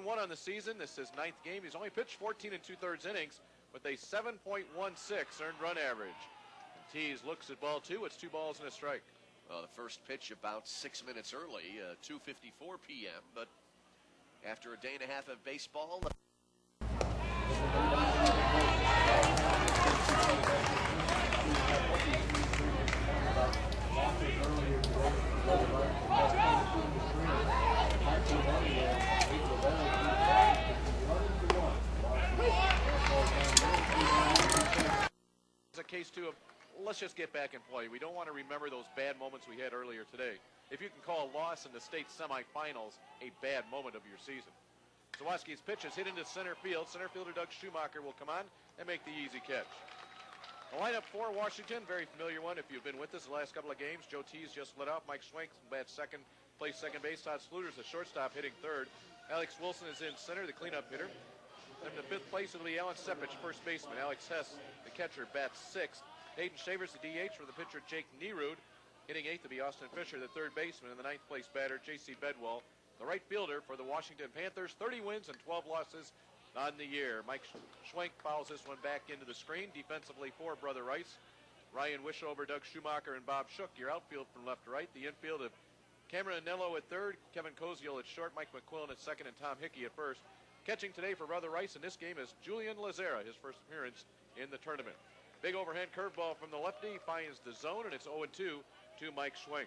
2-1 on the season. This is his 9th game. He's only pitched 14 2/3 innings with a 7.16 earned run average. And Tees looks at ball 2. It's 2 balls and a strike. The first pitch about 6 minutes early, 2:54 p.m., but after a day and a half of baseball. It's a case too of let's just get back and play. We don't want to remember those bad moments we had earlier today. If you can call a loss in the state semifinals a bad moment of your season. Zawoski's pitch is hit into center field. Center fielder Doug Schumacher will come on and make the easy catch. The lineup for Washington, very familiar one if you've been with us the last couple of games. Joe Tees just lit off. Mike Schwenk bats second, plays second base. Todd Sluter's the shortstop hitting third. Alex Wilson is in center, the cleanup hitter. Then the 5th place will be Alan Sepich, first baseman. Alex Hess, the catcher, bats 6th. Hayden Shavers, the DH, for the pitcher Jake Nerud. Hitting 8th will be Austin Fisher, the 3rd baseman, and the 9th place batter J.C. Bedwell, the right fielder for the Washington Panthers. 30 wins and 12 losses on the year. Mike Schwenk fouls this one back into the screen. Defensively for Brother Rice. Ryan Wishover, Doug Schumacher, and Bob Shook, your outfield from left to right. The infield of Cameron Anello at 3rd, Kevin Koziel at short, Mike McQuillan at 2nd, and Tom Hickey at 1st. Catching today for Brother Rice in this game is Julian Lazera, his first appearance in the tournament. Big overhand curveball from the lefty finds the zone, and it's 0-2 to Mike Schwenk.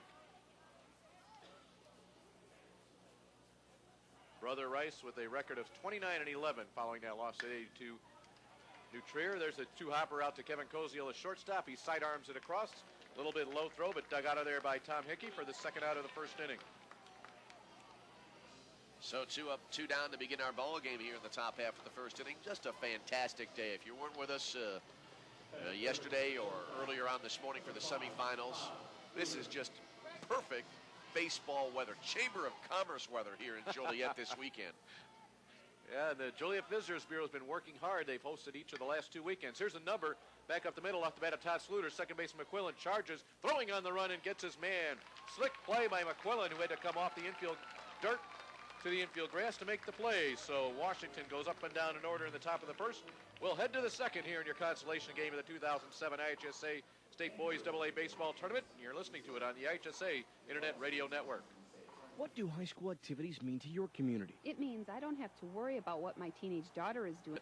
Brother Rice with a record of 29-11 following that loss today to New Trier. There's a 2-hopper out to Kevin Koziel, a shortstop. He sidearms it across. A little bit low throw, but dug out of there by Tom Hickey for the 2nd out of the 1st inning. So 2 up, 2 down to begin our ball game here in the top half of the 1st inning. Just a fantastic day. If you weren't with us yesterday or earlier on this morning for the semifinals, this is just perfect baseball weather. Chamber of Commerce weather here in Joliet this weekend. Yeah, the Joliet Visitors Bureau has been working hard. They've hosted each of the last 2 weekends. Here's a number back up the middle off the bat of Todd Sluter. Second baseman McQuillan charges, throwing on the run and gets his man. Slick play by McQuillan, who had to come off the infield dirt to the infield grass to make the play. So Washington goes up and down in order in the top of the 1st. We'll head to the 2nd here in your consolation game of the 2007 IHSA State Boys AA Baseball Tournament. You're listening to it on the IHSA Internet Radio Network. What do high school activities mean to your community? It means I don't have to worry about what my teenage daughter is doing.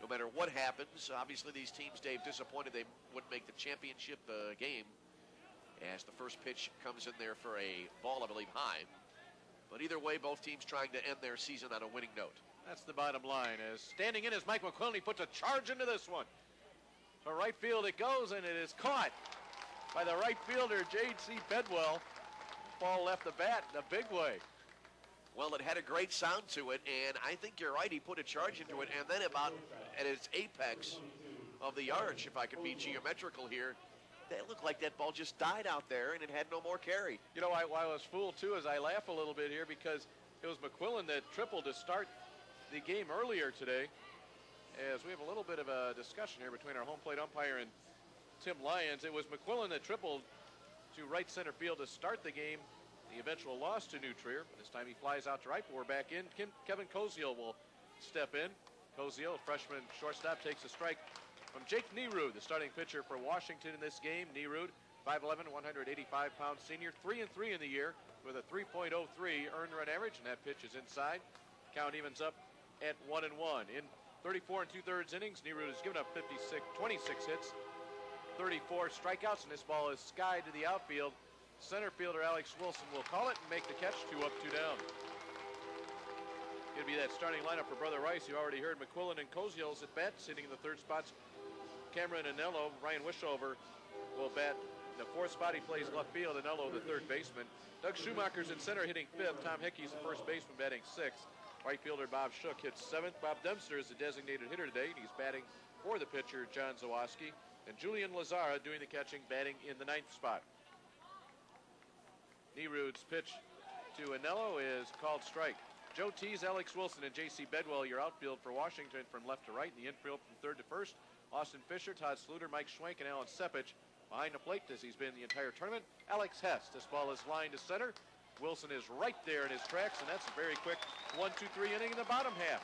No matter what happens, obviously these teams, Dave, disappointed they wouldn't make the championship game as the first pitch comes in there for a ball, I believe, high. But either way, both teams trying to end their season on a winning note. That's the bottom line. As standing in is Mike McQuillan. He puts a charge into this one. To right field it goes, and it is caught by the right fielder, J.C. Bedwell. Ball left the bat in a big way. Well, it had a great sound to it, and I think you're right. He put a charge into it, and then about at its apex of the arch, if I could be geometrical here, it looked like that ball just died out there, and it had no more carry. You know, I was fooled, too, as I laugh a little bit here, because it was McQuillan that tripled to start the game earlier today. As we have a little bit of a discussion here between our home plate umpire and Tim Lyons. It was McQuillan that tripled to right center field to start the game. The eventual loss to New Trier. This time he flies out to right, but we're back in. Kevin Koziel will step in. Koziel, freshman shortstop, takes a strike from Jake Nerud, the starting pitcher for Washington in this game. Nerud, 5'11", 185-pound senior, 3-3 in the year with a 3.03 earned run average, and that pitch is inside. Count evens up at 1-1. In 34 2/3 innings, Nerud has given up 26 hits, 34 strikeouts, and this ball is skied to the outfield. Center fielder Alex Wilson will call it and make the catch. 2 up, 2 down. It'll be that starting lineup for Brother Rice. You already heard McQuillan and Koziel's at bat. Sitting in the third spots, Cameron Anello. Ryan Wishover will bat in the fourth spot. He plays left field. Anello, the third baseman. Doug Schumacher's in center, hitting fifth. Tom Hickey's the first baseman, batting sixth. Right fielder Bob Shook hits seventh. Bob Dempster is the designated hitter today, and he's batting for the pitcher, John Zawoski. And Julian Lazara doing the catching, batting in the ninth spot. Nerud's pitch to Anello is called strike. Joe Tees, Alex Wilson, and J.C. Bedwell, your outfield for Washington from left to right. In the infield from third to first, Austin Fisher, Todd Sluter, Mike Schwenk, and Alan Sepich. Behind the plate, as he's been the entire tournament, Alex Hess. This ball is lined to center. Wilson is right there in his tracks, and that's a very quick 1-2-3 inning in the bottom half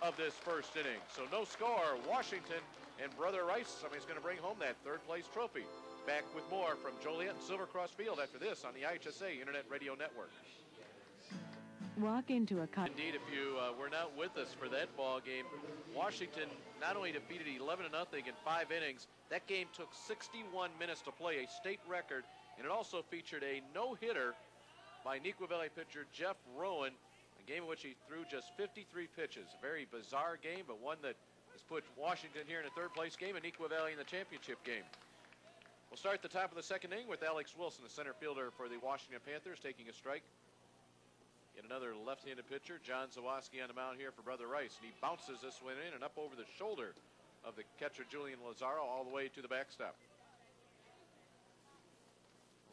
of this first inning. So no score. Washington and Brother Rice, somebody's going to bring home that third-place trophy. Back with more from Joliet and Silvercross Field after this on the IHSA Internet Radio Network. Walk into a Indeed, if you were not with us for that ball game, Washington not only defeated 11-0 in 5 innings, that game took 61 minutes to play, a state record, and it also featured a no-hitter by Neuqua Valley pitcher Jeff Rowan, a game in which he threw just 53 pitches. A very bizarre game, but one that has put Washington here in a third-place game and Neuqua Valley in the championship game. We'll start at the top of the second inning with Alex Wilson, the center fielder for the Washington Panthers, taking a strike. Yet another left-handed pitcher, John Zawoski, on the mound here for Brother Rice. And he bounces this one in and up over the shoulder of the catcher, Julian Lazaro, all the way to the backstop.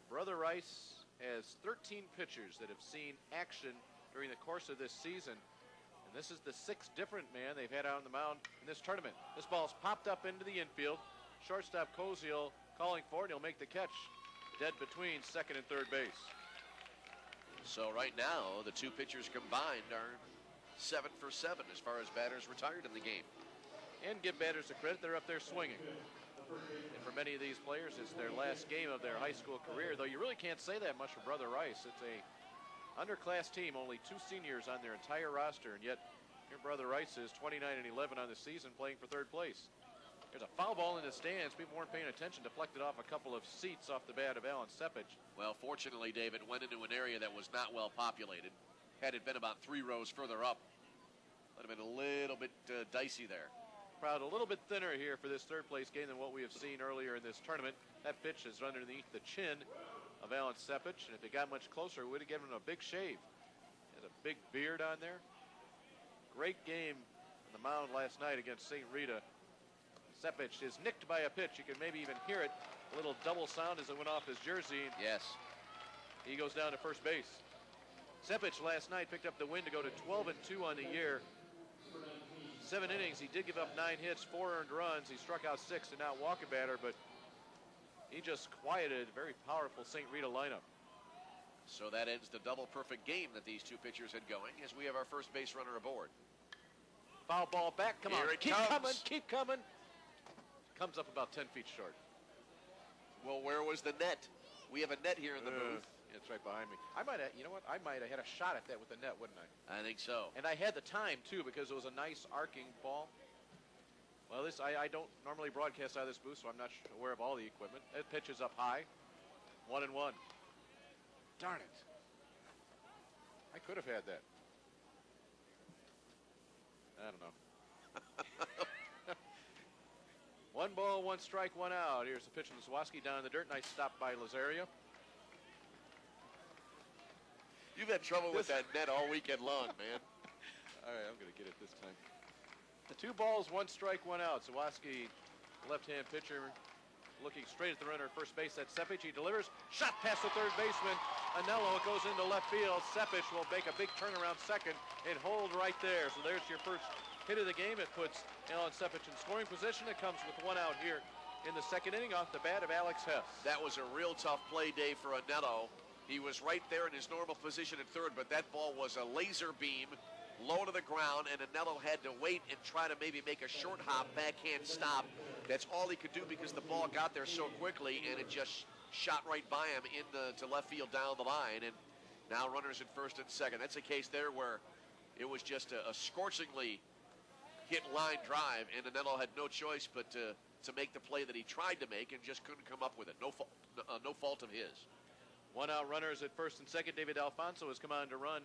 Brother Rice has 13 pitchers that have seen action during the course of this season. And this is the 6th different man they've had out on the mound in this tournament. This ball's popped up into the infield. Shortstop Koziel calling for it. He'll make the catch dead between second and third base. So right now, the two pitchers combined are 7 for 7 as far as batters retired in the game. And give batters the credit, they're up there swinging. And for many of these players, it's their last game of their high school career, though you really can't say that much for Brother Rice. It's a underclass team, only 2 seniors on their entire roster, and yet your Brother Rice is 29-11 on the season, playing for third place. There's a foul ball in the stands. People weren't paying attention. Deflected off a couple of seats off the bat of Alan Sepich. Well, fortunately, David went into an area that was not well populated. Had it been about 3 rows further up, would have been a little bit dicey there. Crowd a little bit thinner here for this third place game than what we have seen earlier in this tournament. That pitch is underneath the chin of Alan Sepich, and if it got much closer, it would have given him a big shave. He has a big beard on there. Great game on the mound last night against St. Rita. Sepich is nicked by a pitch. You can maybe even hear it. A little double sound as it went off his jersey. Yes. He goes down to first base. Sepich last night picked up the win to go to 12-2 on the year. 7 innings. He did give up 9 hits, 4 earned runs. He struck out 6 and not walk a batter, but he just quieted a very powerful St. Rita lineup. So that ends the double perfect game that these two pitchers had going as we have our first base runner aboard. Foul ball back. Come on. Keep coming. Keep coming. Comes up about 10 feet short. Well, where was the net? We have a net here in the booth. It's right behind me. I might have, you know what? I might have had a shot at that with the net, wouldn't I? I think so. And I had the time, too, because it was a nice arcing ball. Well, this I don't normally broadcast out of this booth, so I'm not aware of all the equipment. It pitches up high. 1-1. Darn it. I could have had that. I don't know. 1 ball, 1 strike, 1 out. Here's the pitch from Zawoski down in the dirt. Nice stop by Lazario. You've had trouble with that net all weekend long, man. All right, I'm going to get it this time. The 2 balls, 1 strike, 1 out. Zawoski, left-hand pitcher, looking straight at the runner at first base. That's Sepich. He delivers. Shot past the third baseman. Anello, it goes into left field. Sepich will make a big turnaround second and hold right there. So there's your first hit of the game. It puts Alan Sepich in scoring position. It comes with 1 out here in the second inning off the bat of Alex Hess. That was a real tough play day for Anello. He was right there in his normal position at third, but that ball was a laser beam low to the ground, and Anello had to wait and try to maybe make a short hop backhand stop. That's all he could do because the ball got there so quickly, and it just shot right by him to left field down the line. And now runners at first and second. That's a case there where it was just a scorchingly hit line drive, and Anello had no choice but to make the play that he tried to make and just couldn't come up with it. No fault of his. 1 out runners at first and second. David Alfonso has come on to run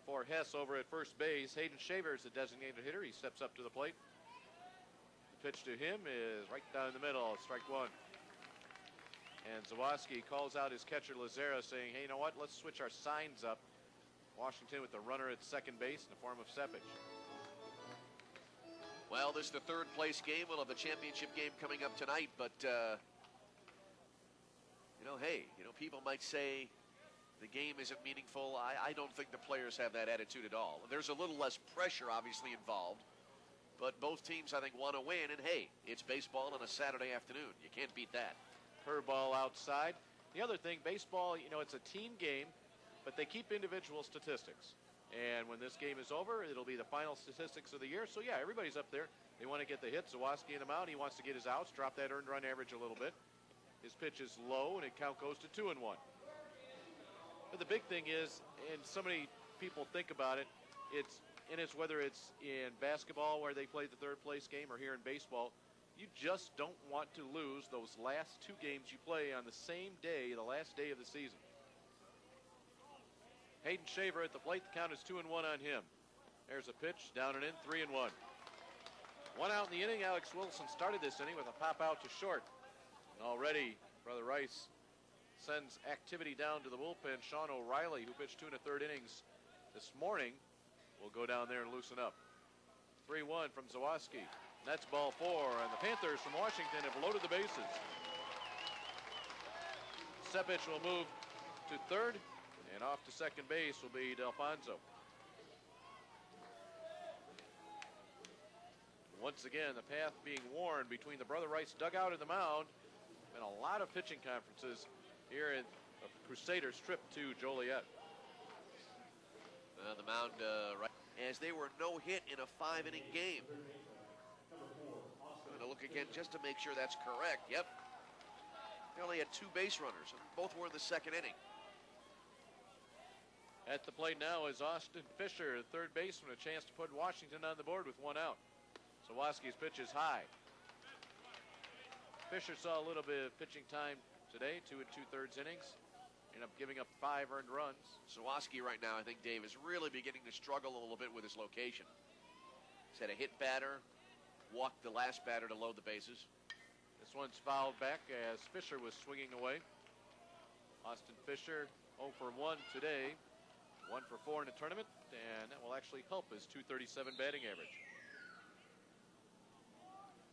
for Hess over at first base. Hayden Shaver is the designated hitter. He steps up to the plate. The pitch to him is right down in the middle. Strike 1. And Zawoski calls out his catcher Lazaro, saying, hey, you know what? Let's switch our signs up. Washington with the runner at second base in the form of Sepich. Well, this is the third place game. We'll have the championship game coming up tonight, but people might say the game isn't meaningful. I don't think the players have that attitude at all. There's a little less pressure obviously involved, but both teams I think want to win, and hey, it's baseball on a Saturday afternoon. You can't beat that. Curveball outside. The other thing, baseball, it's a team game. but they keep individual statistics. And when this game is over, it'll be the final statistics of the year. So, yeah, everybody's up there. They want to get the hit. Zawoski in the mound. He wants to get his outs, drop that earned run average a little bit. His pitch is low, and it count goes to 2-1. But the big thing is, and so many people think about it, it's whether it's in basketball where they play the third place game or here in baseball, you just don't want to lose those last two games you play on the same day, the last day of the season. Hayden Shaver at the plate. The count is 2-1 on him. There's a pitch, down and in, 3-1. One out in the inning. Alex Wilson started this inning with a pop out to short. And already, Brother Rice sends activity down to the bullpen. Sean O'Reilly, who pitched 2 1/3 innings this morning, will go down there and loosen up. 3-1 from Zawoski. That's ball 4, and the Panthers from Washington have loaded the bases. Sepich will move to third, and off to second base will be Delfonso. Once again, the path being worn between the Brother Rice dugout and the mound. Been a lot of pitching conferences here in the Crusaders' trip to Joliet. The mound, right, as they were no hit in a 5-inning game. Going to look again just to make sure that's correct. Yep. They only had 2 base runners, and both were in the second inning. At the plate now is Austin Fisher, third baseman, a chance to put Washington on the board with 1 out. Zawoski's pitch is high. Fisher saw a little bit of pitching time today, 2 2/3 innings. Ended up giving up 5 earned runs. Zawoski right now, I think, Dave, is really beginning to struggle a little bit with his location. He's had a hit batter, walked the last batter to load the bases. This one's fouled back as Fisher was swinging away. Austin Fisher 0 for 1 today, 1 for 4 in the tournament, and that will actually help his .237 batting average.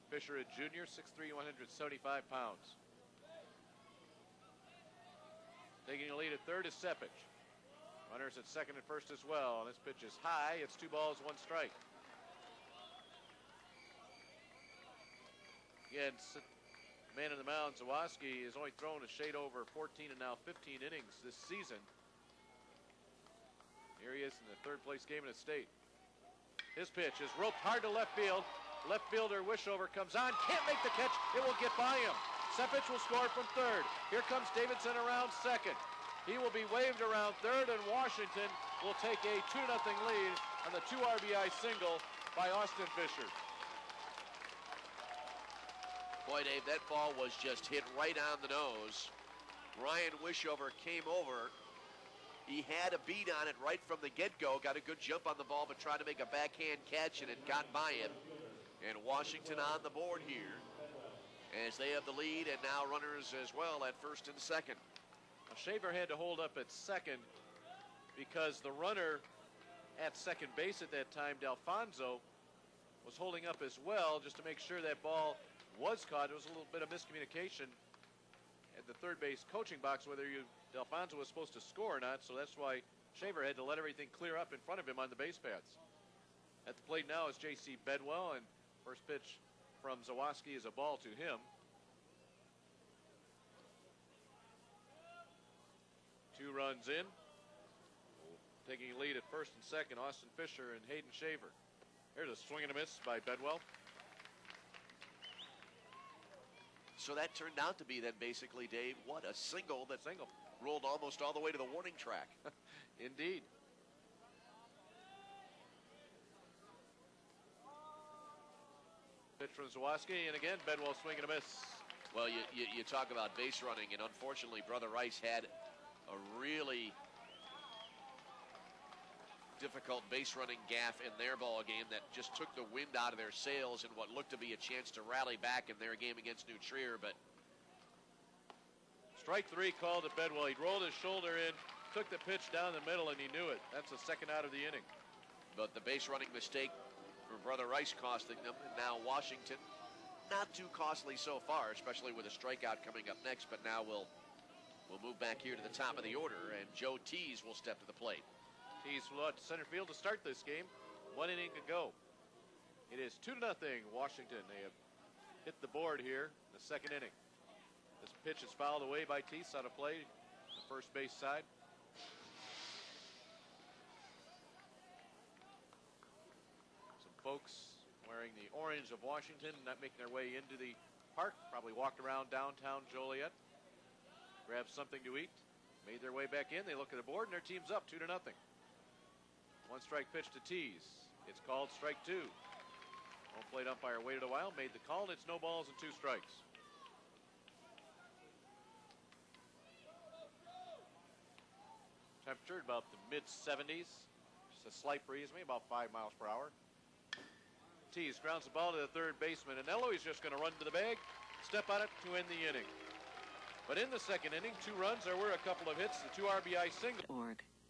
Fisher, a junior, 6'3", 175 pounds. Taking the lead at third is Sepich. Runners at second and first as well, and this pitch is high. It's 2 balls, 1 strike. Again, man in the mound, Zawoski, has only thrown a shade over 14 and now 15 innings this season. Here he is in the third place game in the state. His pitch is roped hard to left field. Left fielder Wishover comes on, can't make the catch. It will get by him. Sepich will score from third. Here comes Davidson around second. He will be waved around third, and Washington will take a 2-0 lead on the 2 RBI single by Austin Fisher. Boy, Dave, that ball was just hit right on the nose. Ryan Wishover came over. He had a beat on it right from the get-go. Got a good jump on the ball, but tried to make a backhand catch, and it got by him. And Washington on the board here as they have the lead, and now runners as well at first and second. Well, Shaver had to hold up at second because the runner at second base at that time, Delfonso, was holding up as well just to make sure that ball was caught. It was a little bit of miscommunication at the third base coaching box whether Delfonso was supposed to score or not, so that's why Shaver had to let everything clear up in front of him on the base paths. At the plate now is J.C. Bedwell, and first pitch from Zawoski is a ball to him. 2 runs in. Taking a lead at first and second, Austin Fisher and Hayden Shaver. There's a swing and a miss by Bedwell. So that turned out to be then basically, Dave, what, a single that rolled almost all the way to the warning track. Indeed. Pitch from Zawoski, and again, Bedwell swing and a miss. Well, you talk about base running, and unfortunately, Brother Rice had a really difficult base running gaffe in their ball game that just took the wind out of their sails in what looked to be a chance to rally back in their game against New Trier. But strike 3 called at Bedwell. He rolled his shoulder in, took the pitch down the middle, and he knew it. That's the second out of the inning. But the base running mistake for Brother Rice costing them. And now Washington, not too costly so far, especially with a strikeout coming up next. But now we'll move back here to the top of the order, and Joe Tees will step to the plate. Tees flew out to center field to start this game. 1 inning to go. It is 2-0 Washington. They have hit the board here in the second inning. This pitch is fouled away by Tees out of play, the first base side. folks wearing the orange of Washington, not making their way into the park, probably walked around downtown Joliet, grabbed something to eat, made their way back in. They look at the board, and their team's up 2-0. One strike pitch to Tease. It's called strike 2. Home plate umpire waited a while, made the call, and it's no balls and 2 strikes. Temperature about the mid-70s. Just a slight breeze, maybe about 5 miles per hour. Tease grounds the ball to the third baseman. Anello, he's just going to run to the bag, step on it to end the inning. But in the second inning, 2 runs, there were a couple of hits, the 2 RBI singles.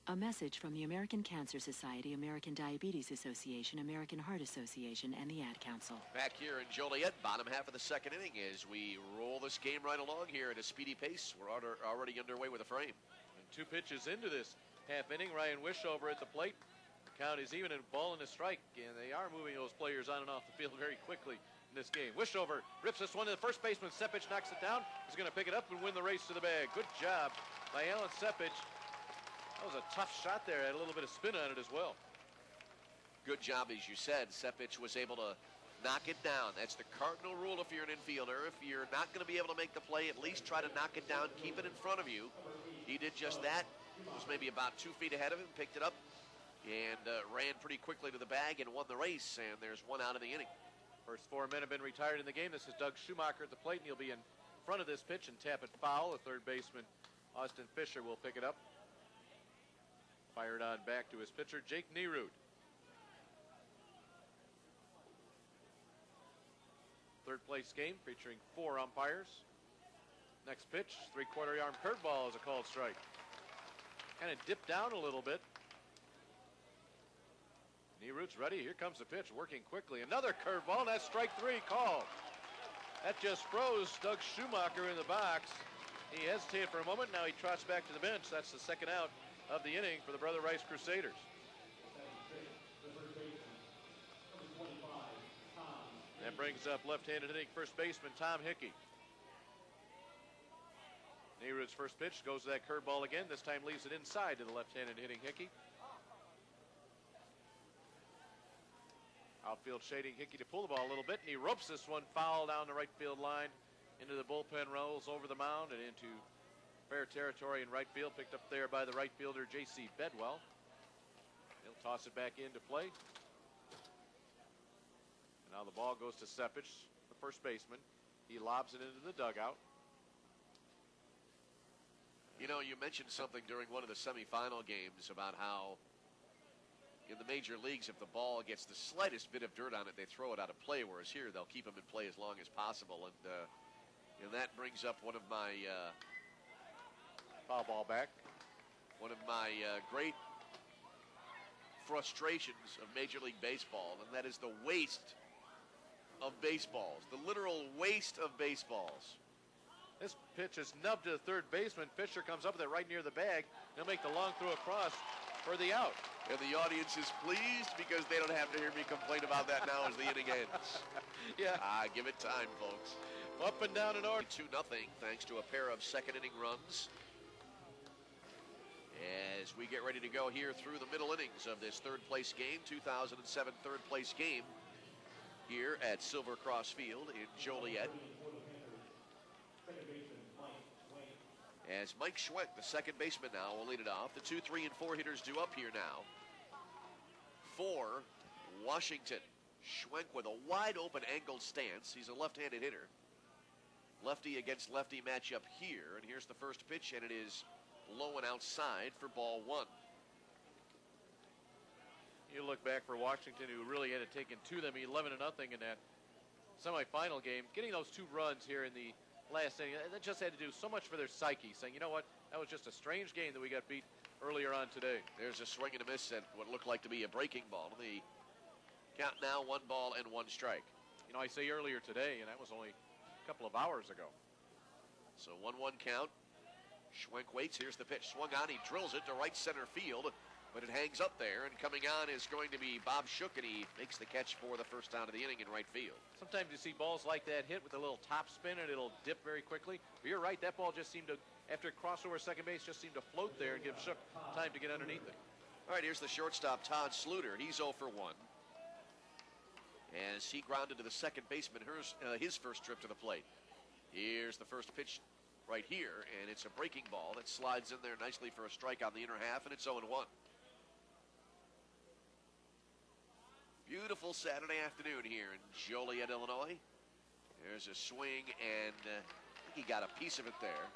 A message from the American Cancer Society, American Diabetes Association, American Heart Association, and the Ad Council. Back here in Joliet, bottom half of the second inning as we roll this game right along here at a speedy pace. We're already underway with a frame. And 2 pitches into this half inning, Ryan Wishover at the plate. The count is even, and ball and a strike, and they are moving those players on and off the field very quickly in this game. Wishover rips this one to the first baseman. Sepich knocks it down. He's going to pick it up and win the race to the bag. Good job by Alan Sepich. That was a tough shot there. Had a little bit of spin on it as well. Good job, as you said. Sepich was able to knock it down. That's the cardinal rule if you're an infielder. If you're not going to be able to make the play, at least try to knock it down, keep it in front of you. He did just that. Was maybe about 2 feet ahead of him, picked it up, and ran pretty quickly to the bag and won the race, and there's 1 out of the inning. First 4 men have been retired in the game. This is Doug Schumacher at the plate, and he'll be in front of this pitch and tap it foul. The third baseman, Austin Fisher, will pick it up. Fired on back to his pitcher, Jake Nerud. Third place game featuring 4 umpires. Next pitch, 3/4 arm curveball is a called strike. Kind of dipped down a little bit. Nerud's ready. Here comes the pitch, working quickly. Another curveball, that's strike 3 called. That just froze Doug Schumacher in the box. He hesitated for a moment. Now he trots back to the bench. That's the second out of the inning for the Brother Rice Crusaders. That brings up left-handed hitting first baseman Tom Hickey. Nerud's first pitch goes to that curveball again. This time leaves it inside to the left-handed hitting Hickey. Outfield shading Hickey to pull the ball a little bit, and he ropes this one foul down the right field line into the bullpen, rolls over the mound and into fair territory in right field, picked up there by the right fielder J.C. Bedwell. He'll toss it back into play. And now the ball goes to Sepich, the first baseman. He lobs it into the dugout. You know, you mentioned something during one of the semifinal games about how in the major leagues, if the ball gets the slightest bit of dirt on it, they throw it out of play, whereas here they'll keep them in play as long as possible. And that brings up one of my foul ball back. One of my great frustrations of Major League Baseball, and that is the waste of baseballs, the literal waste of baseballs. This pitch is nubbed to the third baseman. Fisher comes up with it right near the bag. He'll make the long throw across for the out. And the audience is pleased because they don't have to hear me complain about that now as the inning ends. Yeah. Give it time, folks. Up and down in order. 2-0 thanks to a pair of second inning runs. As we get ready to go here through the middle innings of this third place game, 2007 third place game here at Silver Cross Field in Joliet. As Mike Schwenk, the second baseman now, will lead it off. The 2, 3, and 4 hitters due up here now. For Washington, Schwenk with a wide open angled stance. He's a left-handed hitter. Lefty against lefty matchup here. And here's the first pitch, and it is low and outside for ball 1. You look back for Washington, who really had it taken to them 11-0 in that semifinal game. Getting those 2 runs here in the last inning, that just had to do so much for their psyche, saying, you know what, that was just a strange game that we got beat earlier on today. There's a swing and a miss at what looked like to be a breaking ball. The count now 1 ball and 1 strike. You know, I say earlier today, and that was only a couple of hours ago. So 1-1 count. Schwenk waits. Here's the pitch. Swung on. He drills it to right center field, but it hangs up there. And coming on is going to be Bob Shook, and he makes the catch for the first out of the inning in right field. Sometimes you see balls like that hit with a little top spin, and it'll dip very quickly. But you're right. That ball just seemed to, after it crossed over second base, just seemed to float there and give Shook time to get underneath it. All right, here's the shortstop, Todd Sluter. He's 0 for 1. as he grounded to the second baseman his first trip to the plate. Here's the first pitch right here, and it's a breaking ball that slides in there nicely for a strike on the inner half, and it's 0-1. Beautiful Saturday afternoon here in Joliet, Illinois. There's a swing, and I think he got a piece of it there.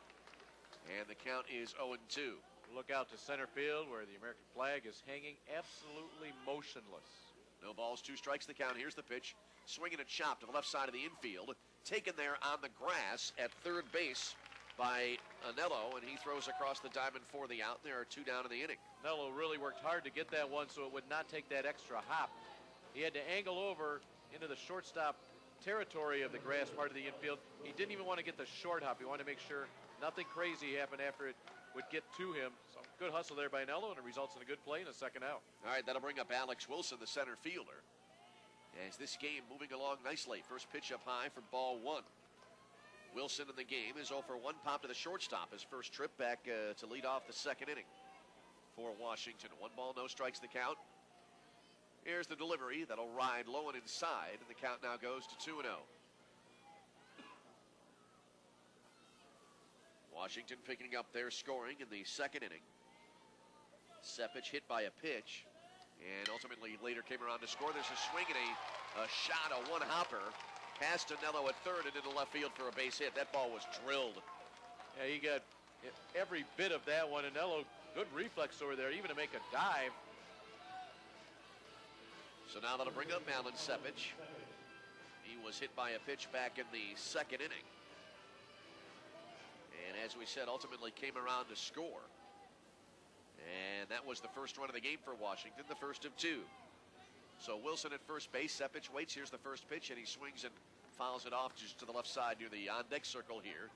And the count is 0-2. Look out to center field where the American flag is hanging absolutely motionless. No balls, 2 strikes the count. Here's the pitch. Swinging a chop to the left side of the infield. Taken there on the grass at third base by Anello, and he throws across the diamond for the out. There are 2 down in the inning. Anello really worked hard to get that one so it would not take that extra hop. He had to angle over into the shortstop territory of the grass part of the infield. He didn't even want to get the short hop. He wanted to make sure nothing crazy happened after it would get to him. So good hustle there by Anello, and it results in a good play and a second out. All right, that'll bring up Alex Wilson, the center fielder. As this game moving along nicely. First pitch up high for ball 1. Wilson in the game is 0 for 1, pop to the shortstop. His first trip back to lead off the second inning for Washington. 1 ball, no strikes the count. Here's the delivery. That'll ride low and inside, and the count now goes to 2-0. Washington picking up their scoring in the second inning. Sepich hit by a pitch, and ultimately later came around to score. There's a swing and a shot, a one-hopper, past Anello at third and into left field for a base hit. That ball was drilled. Yeah, he got every bit of that one. Anello, good reflex over there, even to make a dive. So now that'll bring up Alan Sepich. He was hit by a pitch back in the second inning. And as we said, ultimately came around to score. And that was the first run of the game for Washington, the first of 2. So Wilson at first base. Sepich waits. Here's the first pitch, and he swings and fouls it off just to the left side near the on-deck circle here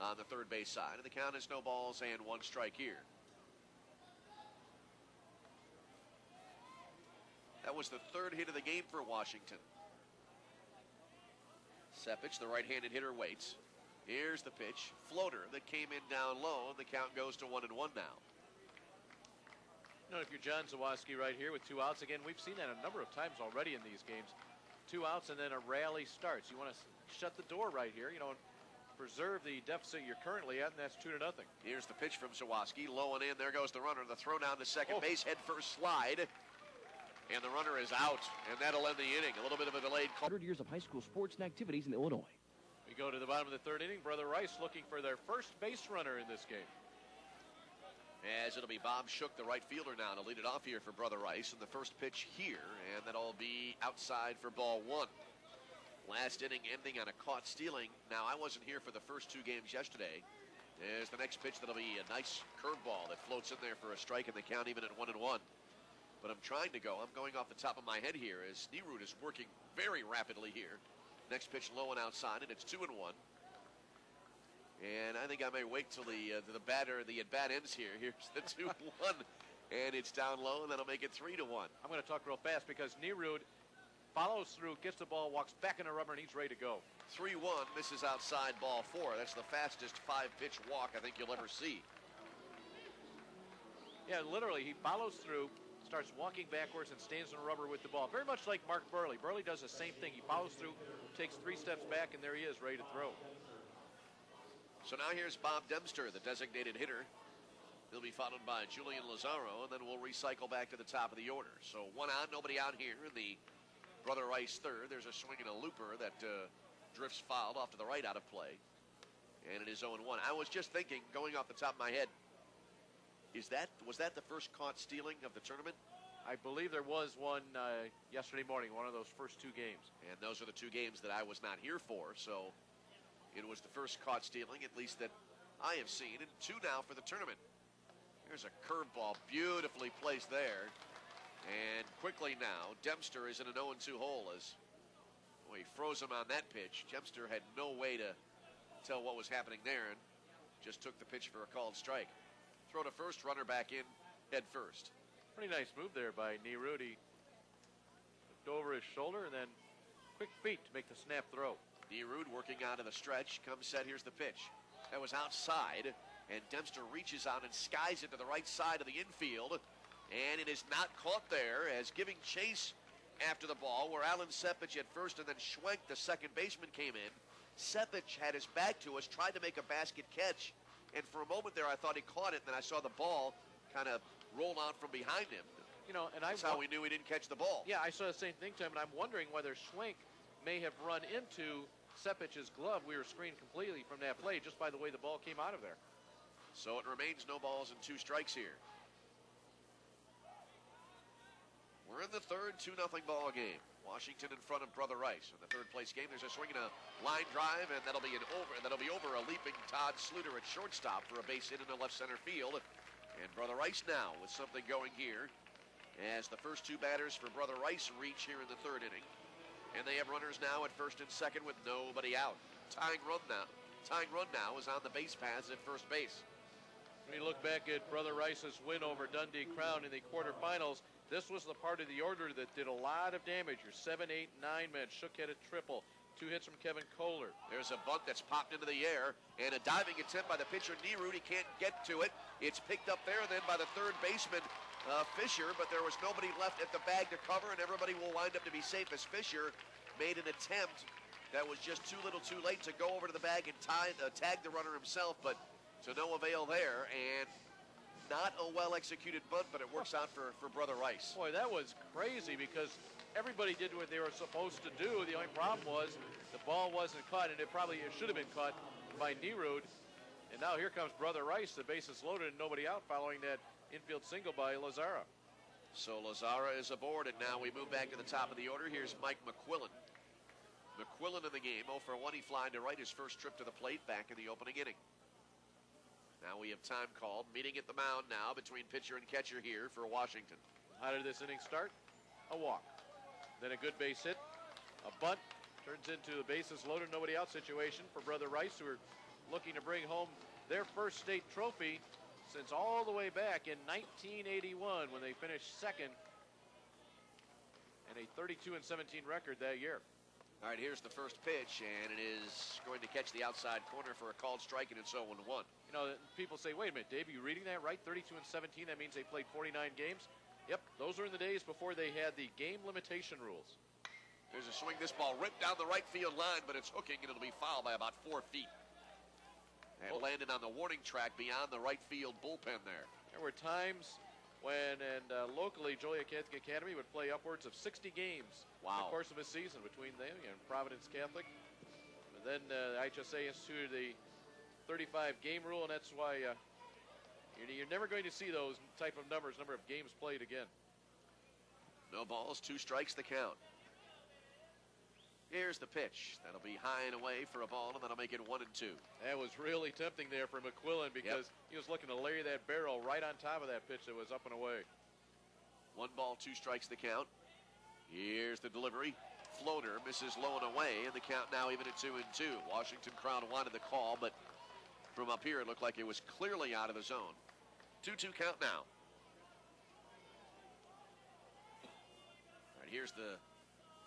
on the third base side. And the count is no balls and 1 strike here. That was the third hit of the game for Washington. Sepich, the right-handed hitter, waits. Here's the pitch. Floater that came in down low, and the count goes to 1-1 now. You know, if you're John Zawoski right here with 2 outs, again, we've seen that a number of times already in these games. 2 outs and then a rally starts. You want to shut the door right here, you know, preserve the deficit you're currently at, and that's 2-0. Here's the pitch from Zawoski. Low and in. There goes the runner. The throw down to second base. Head first slide. And the runner is out, and that'll end the inning. A little bit of a delayed call. 100 years of high school sports and activities in Illinois. We go to the bottom of the third inning. Brother Rice looking for their first base runner in this game. As it'll be Bob Shook, the right fielder now, to lead it off here for Brother Rice. And the first pitch here, and that'll be outside for ball 1. Last inning ending on a caught stealing. Now, I wasn't here for the first 2 games yesterday. There's the next pitch. That'll be a nice curveball that floats in there for a strike, and the count even at 1-1. But I'm trying to go. I'm going off the top of my head here as Nerud is working very rapidly here. Next pitch low and outside, and it's 2-1. And I think I may wait till the at-bat ends here. Here's the 2-1, and it's down low, and that'll make it 3-1. I'm going to talk real fast because Nerud follows through, gets the ball, walks back in the rubber, and he's ready to go. 3-1, misses outside ball 4. That's the fastest 5-pitch walk I think you'll ever see. Yeah, literally, he follows through, starts walking backwards and stands in the rubber with the ball. Very much like Mark Burley. Burley does the same thing. He follows through, takes 3 steps back, and there he is, ready to throw. So now here's Bob Dempster, the designated hitter. He'll be followed by Julian Lazaro, and then we'll recycle back to the top of the order. So 1 out, nobody out here in the Brother Rice third. There's a swing and a looper that drifts fouled off to the right out of play. And it is 0-1. I was just thinking, going off the top of my head, was that the first caught stealing of the tournament? I believe there was one yesterday morning, one of those first 2 games. And those are the 2 games that I was not here for, so it was the first caught stealing, at least that I have seen, and 2 now for the tournament. Here's a curveball, beautifully placed there. And quickly now, Dempster is in an 0-2 hole as he froze him on that pitch. Dempster had no way to tell what was happening there and just took the pitch for a called strike. Throw to first, runner back in, head first. Pretty nice move there by Nerud. He looked over his shoulder and then quick feet to make the snap throw. Nerud working out of the stretch, comes set, here's the pitch. That was outside, and Dempster reaches out and skies it to the right side of the infield, and it is not caught there as giving chase after the ball, where Alan Sepich at first and then Schwenk, the second baseman, came in. Sepich had his back to us, tried to make a basket catch, and for a moment there I thought he caught it, and then I saw the ball kind of roll out from behind him. You know, and that's how we knew he didn't catch the ball. Yeah, I saw the same thing, Tim, and I'm wondering whether Schwenk may have run into Sepich's glove. We were screened completely from that play just by the way the ball came out of there. So it remains no balls and 2 strikes here. We're in the third, 2-0 ball game. Washington in front of Brother Rice. In the third place game, there's a swing and a line drive, and that'll be over a leaping Todd Sluter at shortstop for a base hit into left center field. And Brother Rice now with something going here as the first 2 batters for Brother Rice reach here in the third inning. And they have runners now at first and second with nobody out. Tying run now is on the base paths at first base. When you look back at Brother Rice's win over Dundee Crown in the quarterfinals, this was the part of the order that did a lot of damage. Your 7, 8, 9 men. Shook had a triple. 2 hits from Kevin Kohler. There's a bunt that's popped into the air, and a diving attempt by the pitcher, Nerud. He can't get to it. It's picked up there then by the third baseman, Fisher, but there was nobody left at the bag to cover, and everybody will wind up to be safe as Fisher made an attempt that was just too little too late to go over to the bag and tag the runner himself, but to no avail there, and not a well-executed bunt, but it works out for Brother Rice. Boy, that was crazy because everybody did what they were supposed to do. The only problem was the ball wasn't caught, and it should have been caught by Nerud. And now here comes Brother Rice. The bases loaded and nobody out following that infield single by Lazara. So Lazara is aboard, and now we move back to the top of the order. Here's Mike McQuillan. McQuillan in the game, 0 for 1. He flying to right, his first trip to the plate back in the opening inning. Now we have time called. Meeting at the mound now between pitcher and catcher here for Washington. How did this inning start? A walk. Then a good base hit. A bunt. Turns into a bases loaded, nobody out situation for Brother Rice, who are looking to bring home their first state trophy since all the way back in 1981 when they finished second and a 32-17 record that year. All right, here's the first pitch, and it is going to catch the outside corner for a called strike, and it's 0-1. You know, people say, wait a minute, Dave, are you reading that right? 32-17, that means they played 49 games? Yep, those are in the days before they had the game limitation rules. There's a swing. This ball ripped down the right field line, but it's hooking, and it'll be fouled by about 4 feet. And landed on the warning track beyond the right field bullpen there. There were times when, locally, Joliet Catholic Academy would play upwards of 60 games in the course of a season between them and Providence Catholic. And then the IHSA instituted the 35-game rule, and that's why you're never going to see those type of numbers, number of games played again. No balls, 2 strikes the count. Here's the pitch. That'll be high and away for a ball, and that'll make it 1-2. That was really tempting there for McQuillan because he was looking to lay that barrel right on top of that pitch that was up and away. 1 ball, 2 strikes the count. Here's the delivery. Floater misses low and away, and the count now even at 2-2. Washington crowd wanted the call, but from up here it looked like it was clearly out of the zone. 2-2 count now. All right, here's the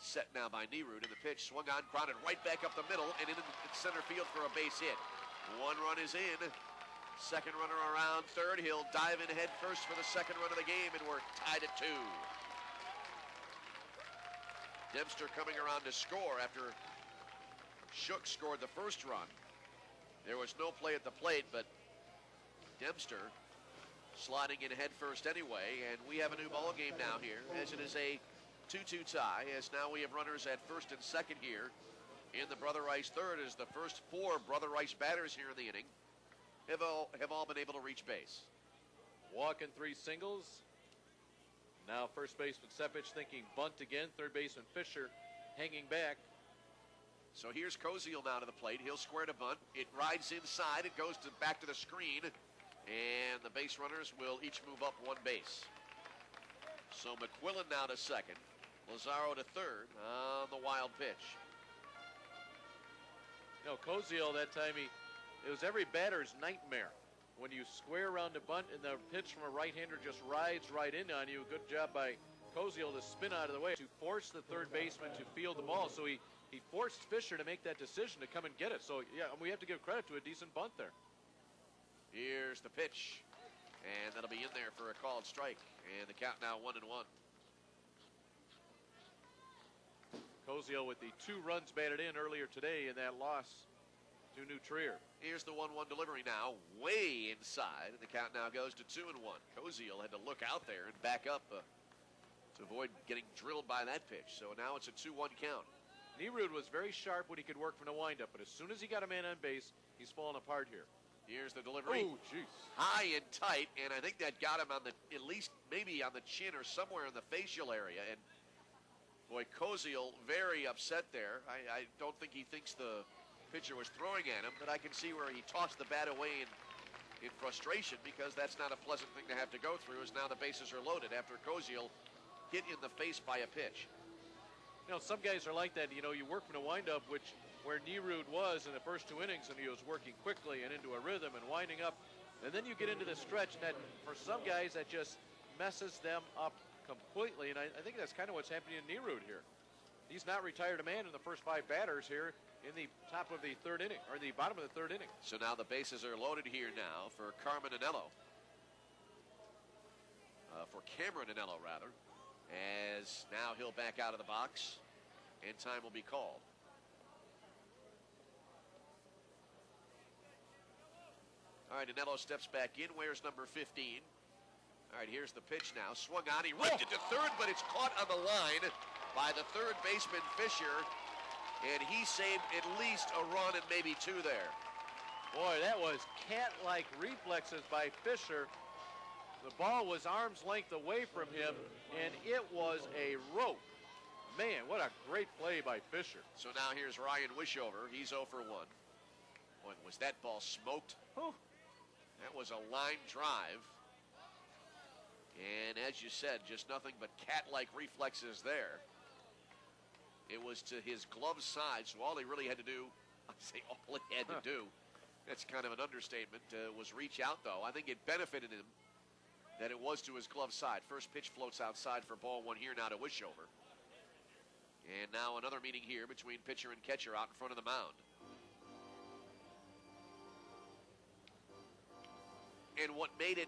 set now by Nerud, and the pitch swung on, grounded right back up the middle and into center field for a base hit. 1 run is in. Second runner around third. He'll dive in head first for the second run of the game, and we're tied at 2. Dempster coming around to score after Shook scored the first run. There was no play at the plate, but Dempster sliding in head first anyway, and we have a new ball game now here, as it is a 2-2 tie, as now we have runners at first and second here in the Brother Rice third, as the first 4 Brother Rice batters here in the inning have all been able to reach base. Walk and 3 singles. Now first baseman Sepich thinking bunt again. Third baseman Fisher hanging back. So here's Koziel now to the plate. He'll square to bunt. It rides inside. It goes back to the screen, and the base runners will each move up 1 base. So McQuillan now to second. Lazaro to third on the wild pitch. You know, Koziel that time, it was every batter's nightmare. When you square around the bunt and the pitch from a right-hander just rides right in on you. Good job by Koziel to spin out of the way to force the third baseman to field the ball. So he forced Fisher to make that decision to come and get it. So, yeah, we have to give credit to a decent bunt there. Here's the pitch. And that'll be in there for a called strike. And the count now 1-1. Cozio with the 2 runs batted in earlier today in that loss to New Trier. Here's the 1-1 delivery now, way inside, and the count now goes to 2-1. Koziel had to look out there and back up to avoid getting drilled by that pitch. So now it's a 2-1 count. Nerud was very sharp when he could work from the windup, but as soon as he got a man on base, he's falling apart here. Here's the delivery. Oh, jeez. High and tight, and I think that got him on the, at least maybe on the chin or somewhere in the facial area. And boy, Koziel very upset there. I don't think he thinks the pitcher was throwing at him, but I can see where he tossed the bat away in frustration, because that's not a pleasant thing to have to go through, as now the bases are loaded after Koziel hit in the face by a pitch. You know, some guys are like that. You know, you work from the windup, where Nerud was in the first 2 innings, and he was working quickly and into a rhythm and winding up. And then you get into the stretch, and that, for some guys, that just messes them up completely. And I think that's kind of what's happening to Nerud here. He's not retired a man in the first 5 batters here in the top of the 3rd inning, or the bottom of the 3rd inning. So now the bases are loaded here now for Carmen Anello. For Cameron Anello, rather. As now he'll back out of the box, and time will be called. All right, Anello steps back in. Where's number 15? All right, here's the pitch now. Swung on. He ripped it to third, but it's caught on the line by the third baseman, Fisher. And he saved at least a run and maybe 2 there. Boy, that was cat-like reflexes by Fisher. The ball was arm's length away from him, and it was a rope. Man, what a great play by Fisher. So now here's Ryan Wishover. He's 0 for 1. Boy, was that ball smoked? Whew. That was a line drive. And as you said, just nothing but cat-like reflexes there. It was to his glove side, so all he really had to do, I say all he had to do, that's kind of an understatement, was reach out, though. I think it benefited him that it was to his glove side. First pitch floats outside for ball 1 here now to Wishover. And now another meeting here between pitcher and catcher out in front of the mound. And what made it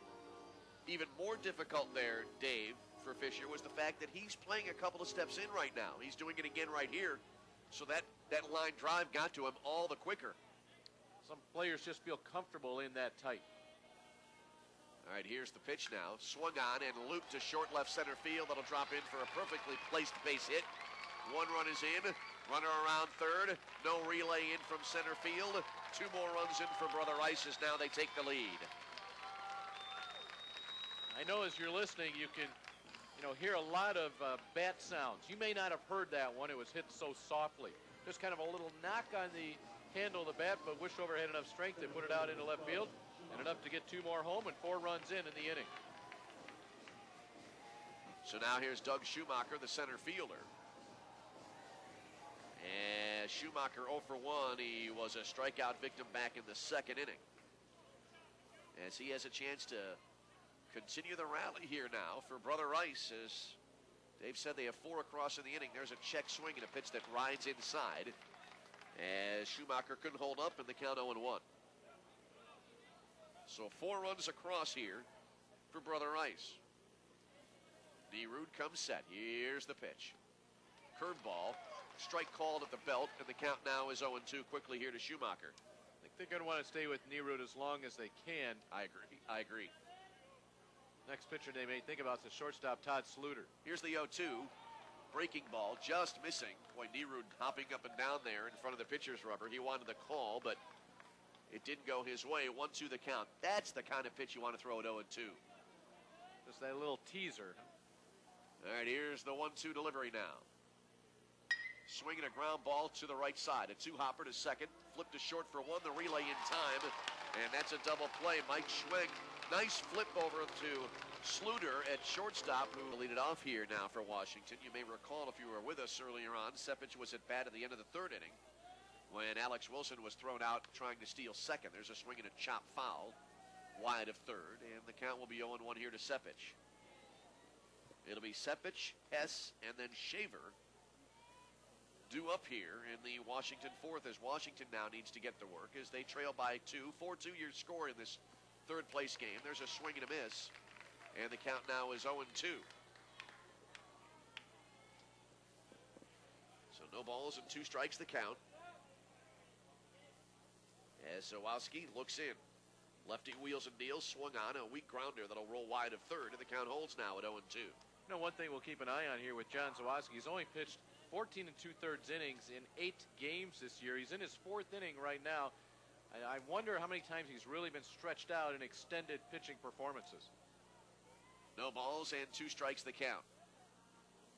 even more difficult there, Dave, for Fisher, was the fact that he's playing a couple of steps in right now. He's doing it again right here. So that line drive got to him all the quicker. Some players just feel comfortable in that tight. All right, here's the pitch now. Swung on and looped to short left center field. That'll drop in for a perfectly placed base hit. 1 run is in. Runner around third. No relay in from center field. 2 more runs in for Brother Rice as now they take the lead. I know as you're listening, you can, hear a lot of bat sounds. You may not have heard that one. It was hit so softly. Just kind of a little knock on the handle of the bat, but Wishover had enough strength to put it out into left field. And enough to get 2 more home and 4 runs in the inning. So now here's Doug Schumacher, the center fielder. And Schumacher 0 for 1. He was a strikeout victim back in the 2nd inning. As he has a chance to continue the rally here now for Brother Rice. As Dave said, they have 4 across in the inning. There's a check swing and a pitch that rides inside. As Schumacher couldn't hold up in the count 0-1. So 4 runs across here for Brother Rice. Nerud comes set. Here's the pitch. Curveball. Strike called at the belt, and the count now is 0-2 quickly here to Schumacher. I think they're going to want to stay with Nerud as long as they can. I agree. Next pitcher they may think about is the shortstop, Todd Sluter. Here's the 0-2. Breaking ball, just missing. Boy, Nerud hopping up and down there in front of the pitcher's rubber. He wanted the call, but it didn't go his way. 1-2 the count. That's the kind of pitch you want to throw at 0-2. Just that little teaser. All right, here's the 1-2 delivery now. Swinging a ground ball to the right side. A 2-hopper to second. Flip to short for 1. The relay in time. And that's a double play. Mike Schwenk. Nice flip over to Sluter at shortstop, who will lead it off here now for Washington. You may recall, if you were with us earlier on, Sepich was at bat at the end of the 3rd inning when Alex Wilson was thrown out trying to steal second. There's a swing and a chop foul wide of 3rd, and the count will be 0-1 here to Sepich. It'll be Sepich, Hess, and then Shaver due up here in the Washington 4th, as Washington now needs to get to work as they trail by 2. 4-2 your score in this 3rd place game. There's a swing and a miss, and the count now is 0-2. So No balls and 2 strikes the count. As Zawalski looks in. Lefty wheels and deals, swung on a weak grounder that'll roll wide of third, and the count holds now at 0-2. You know, one thing we'll keep an eye on here with John Zawalski, he's only pitched 14 2/3 innings in 8 games this year. He's in his 4th inning right now. I wonder how many times he's really been stretched out in extended pitching performances. No balls and 2 strikes the count.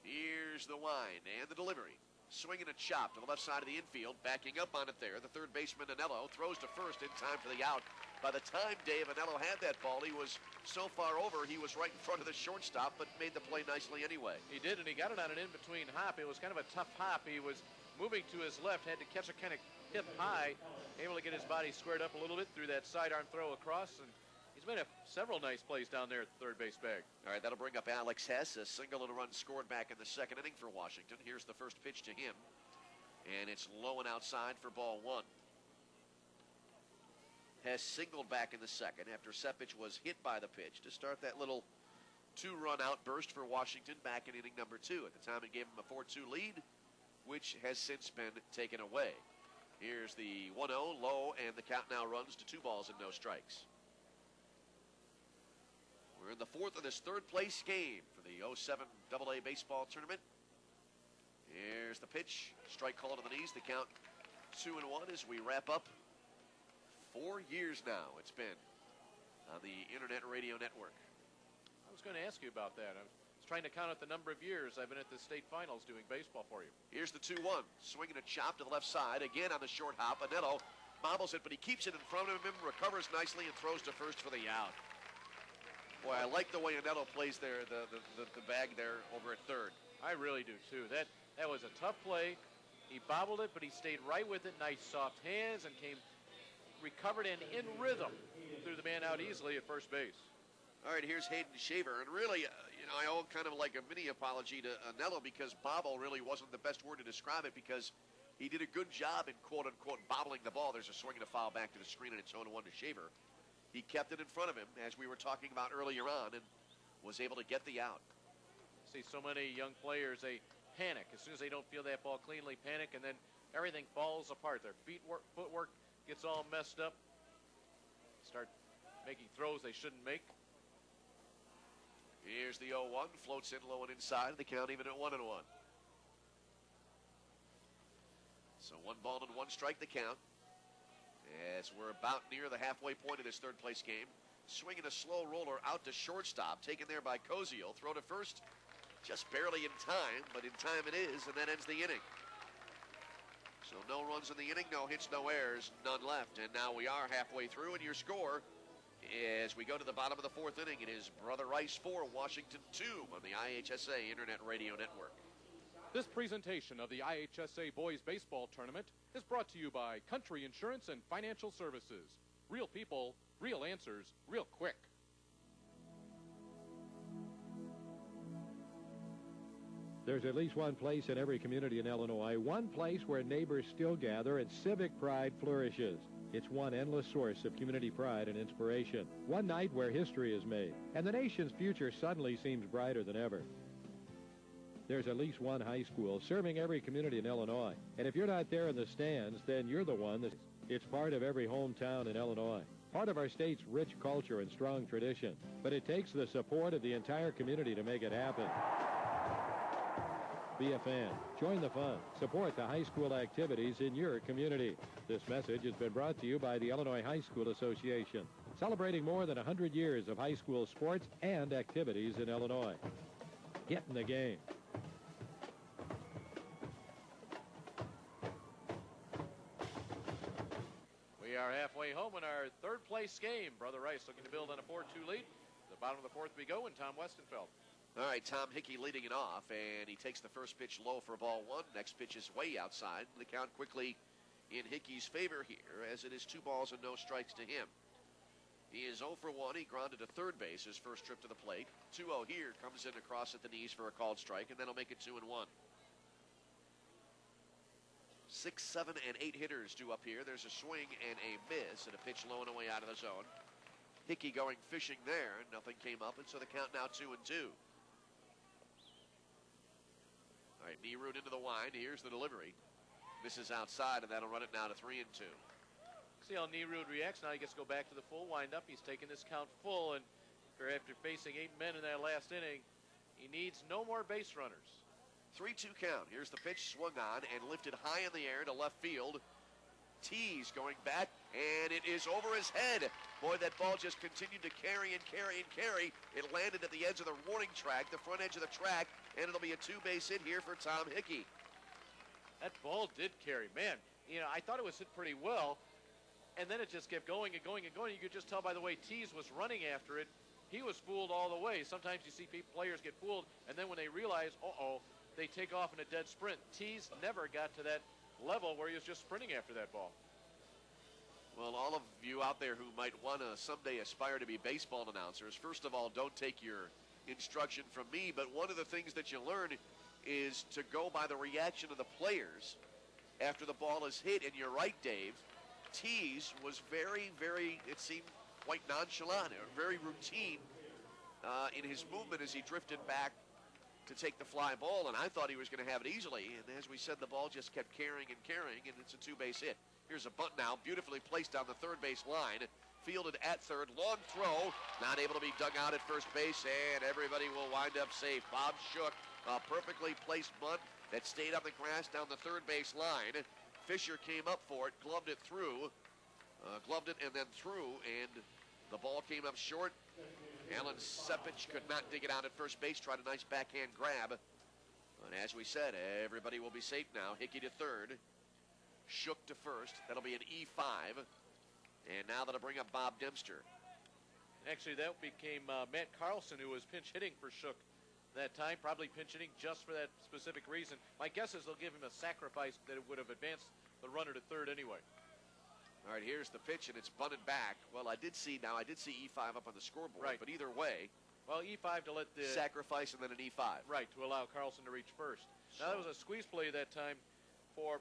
Here's the wind and the delivery. Swinging a chop to the left side of the infield, backing up on it there. The third baseman, Anello, throws to first in time for the out. By the time Dave Anello had that ball, he was so far over, he was right in front of the shortstop, but made the play nicely anyway. He did, and he got it on an in-between hop. It was kind of a tough hop. He was moving to his left, had to catch it kind of hip high, able to get his body squared up a little bit through that sidearm throw across, and he's made several nice plays down there at the third base bag. All right, that'll bring up Alex Hess. A single and a run scored back in the 2nd inning for Washington. Here's the first pitch to him, and it's low and outside for ball 1. Hess singled back in the 2nd after Sepich was hit by the pitch to start that little 2-run outburst for Washington back in inning number 2. At the time, it gave him a 4-2 lead, which has since been taken away. Here's the 1-0 low, and the count now runs to 2 balls and no strikes. We're in the 4th of this 3rd place game for the 07 AA baseball tournament. Here's the pitch. Strike call to the knees. The count 2-1 as we wrap up. 4 years now it's been on the Internet Radio Network. I was going to ask you about that. I was trying to count out the number of years I've been at the state finals doing baseball for you. Here's the 2-1. Swinging a chop to the left side. Again on the short hop. Anello bobbles it, but he keeps it in front of him, recovers nicely, and throws to first for the out. Boy, I like the way Anello plays there, the bag there over at third. I really do, too. That was a tough play. He bobbled it, but he stayed right with it. Nice soft hands and recovered and in rhythm. Threw the man out easily at first base. All right, here's Hayden Shaver. And really, I owe kind of like a mini apology to Anello because bobble really wasn't the best word to describe it because he did a good job in quote-unquote bobbling the ball. There's a swing and a foul back to the screen, and it's 0-1 to Shaver. He kept it in front of him, as we were talking about earlier on, and was able to get the out. See so many young players, they panic. As soon as they don't feel that ball cleanly, panic, and then everything falls apart. Their footwork gets all messed up. Start making throws they shouldn't make. Here's the 0-1, floats in low and inside. The count even at 1-1. So 1 ball and 1 strike the count. As we're about near the halfway point of this 3rd place game. Swinging a slow roller out to shortstop, taken there by Koziel. Throw to first, just barely in time, but in time it is, and that ends the inning. So no runs in the inning, no hits, no errors, none left. And now we are halfway through, and your score, as we go to the bottom of the 4th inning, it is Brother Rice 4, Washington 2 on the IHSA Internet Radio Network. This presentation of the IHSA Boys Baseball Tournament is brought to you by Country Insurance and Financial Services. Real people, real answers, real quick. There's at least one place in every community in Illinois, one place where neighbors still gather and civic pride flourishes. It's one endless source of community pride and inspiration. One night where history is made, and the nation's future suddenly seems brighter than ever. There's at least one high school serving every community in Illinois. And if you're not there in the stands, then you're the one it's part of every hometown in Illinois. Part of our state's rich culture and strong tradition. But it takes the support of the entire community to make it happen. Be a fan. Join the fun. Support the high school activities in your community. This message has been brought to you by the Illinois High School Association, celebrating more than 100 years of high school sports and activities in Illinois. Get in the game. We are halfway home in our 3rd place game. Brother Rice looking to build on a 4-2 lead. To the bottom of the 4th we go, and Tom Westenfeld. All right, Tom Hickey leading it off, and he takes the first pitch low for ball 1. Next pitch is way outside. The count quickly in Hickey's favor here, as it is 2 balls and no strikes to him. He is 0 for 1. He grounded to third base his first trip to the plate. 2-0 here, comes in across at the knees for a called strike, and that'll make it 2-1. 6, 7, and 8 hitters due up here. There's a swing and a miss, and a pitch low and away out of the zone. Hickey going fishing there, and nothing came up, and so the count now 2-2. All All right, Nerud into the wind. Here's the delivery. Misses outside, and that'll run it now to 3-2. See how Nerud reacts. Now he gets to go back to the full windup. He's taking this count full, and after facing 8 men in that last inning, he needs no more base runners. 3-2 count. Here's the pitch swung on and lifted high in the air to left field. Tees going back, and it is over his head. Boy, that ball just continued to carry and carry and carry. It landed at the edge of the warning track, the front edge of the track, and it'll be a 2-base hit here for Tom Hickey. That ball did carry. Man, you know, I thought it was hit pretty well, and then it just kept going and going and going. You could just tell by the way Tees was running after it. He was fooled all the way. Sometimes you see players get fooled, and then when they realize, uh-oh, they take off in a dead sprint. Tees never got to that level where he was just sprinting after that ball. Well, all of you out there who might want to someday aspire to be baseball announcers, first of all, don't take your instruction from me, but one of the things that you learn is to go by the reaction of the players after the ball is hit. And you're right, Dave. Tees was very, very, it seemed quite nonchalant, very routine in his movement as he drifted back to take the fly ball, and I thought he was going to have it easily. And as we said, the ball just kept carrying and carrying, and it's a 2-base hit. Here's a bunt now, beautifully placed on the third base line. Fielded at third, long throw, not able to be dug out at first base, and everybody will wind up safe. Bob Shook, a perfectly placed bunt that stayed on the grass down the third base line. Fisher came up for it, gloved it and then threw, and the ball came up short. Alan Sepich could not dig it out at first base, tried a nice backhand grab. And as we said, everybody will be safe now. Hickey to third, Shook to first. That'll be an E5. And now that'll bring up Bob Dempster. Actually, that became Matt Carlson, who was pinch hitting for Shook that time, probably pinch hitting just for that specific reason. My guess is they'll give him a sacrifice that it would have advanced the runner to third anyway. All right, here's the pitch, and it's bunted back. Well, I did see E5 up on the scoreboard, right. But either way. Well, E5 to let the... sacrifice and then an E5. Right, to allow Carlson to reach first. Now, that was a squeeze play that time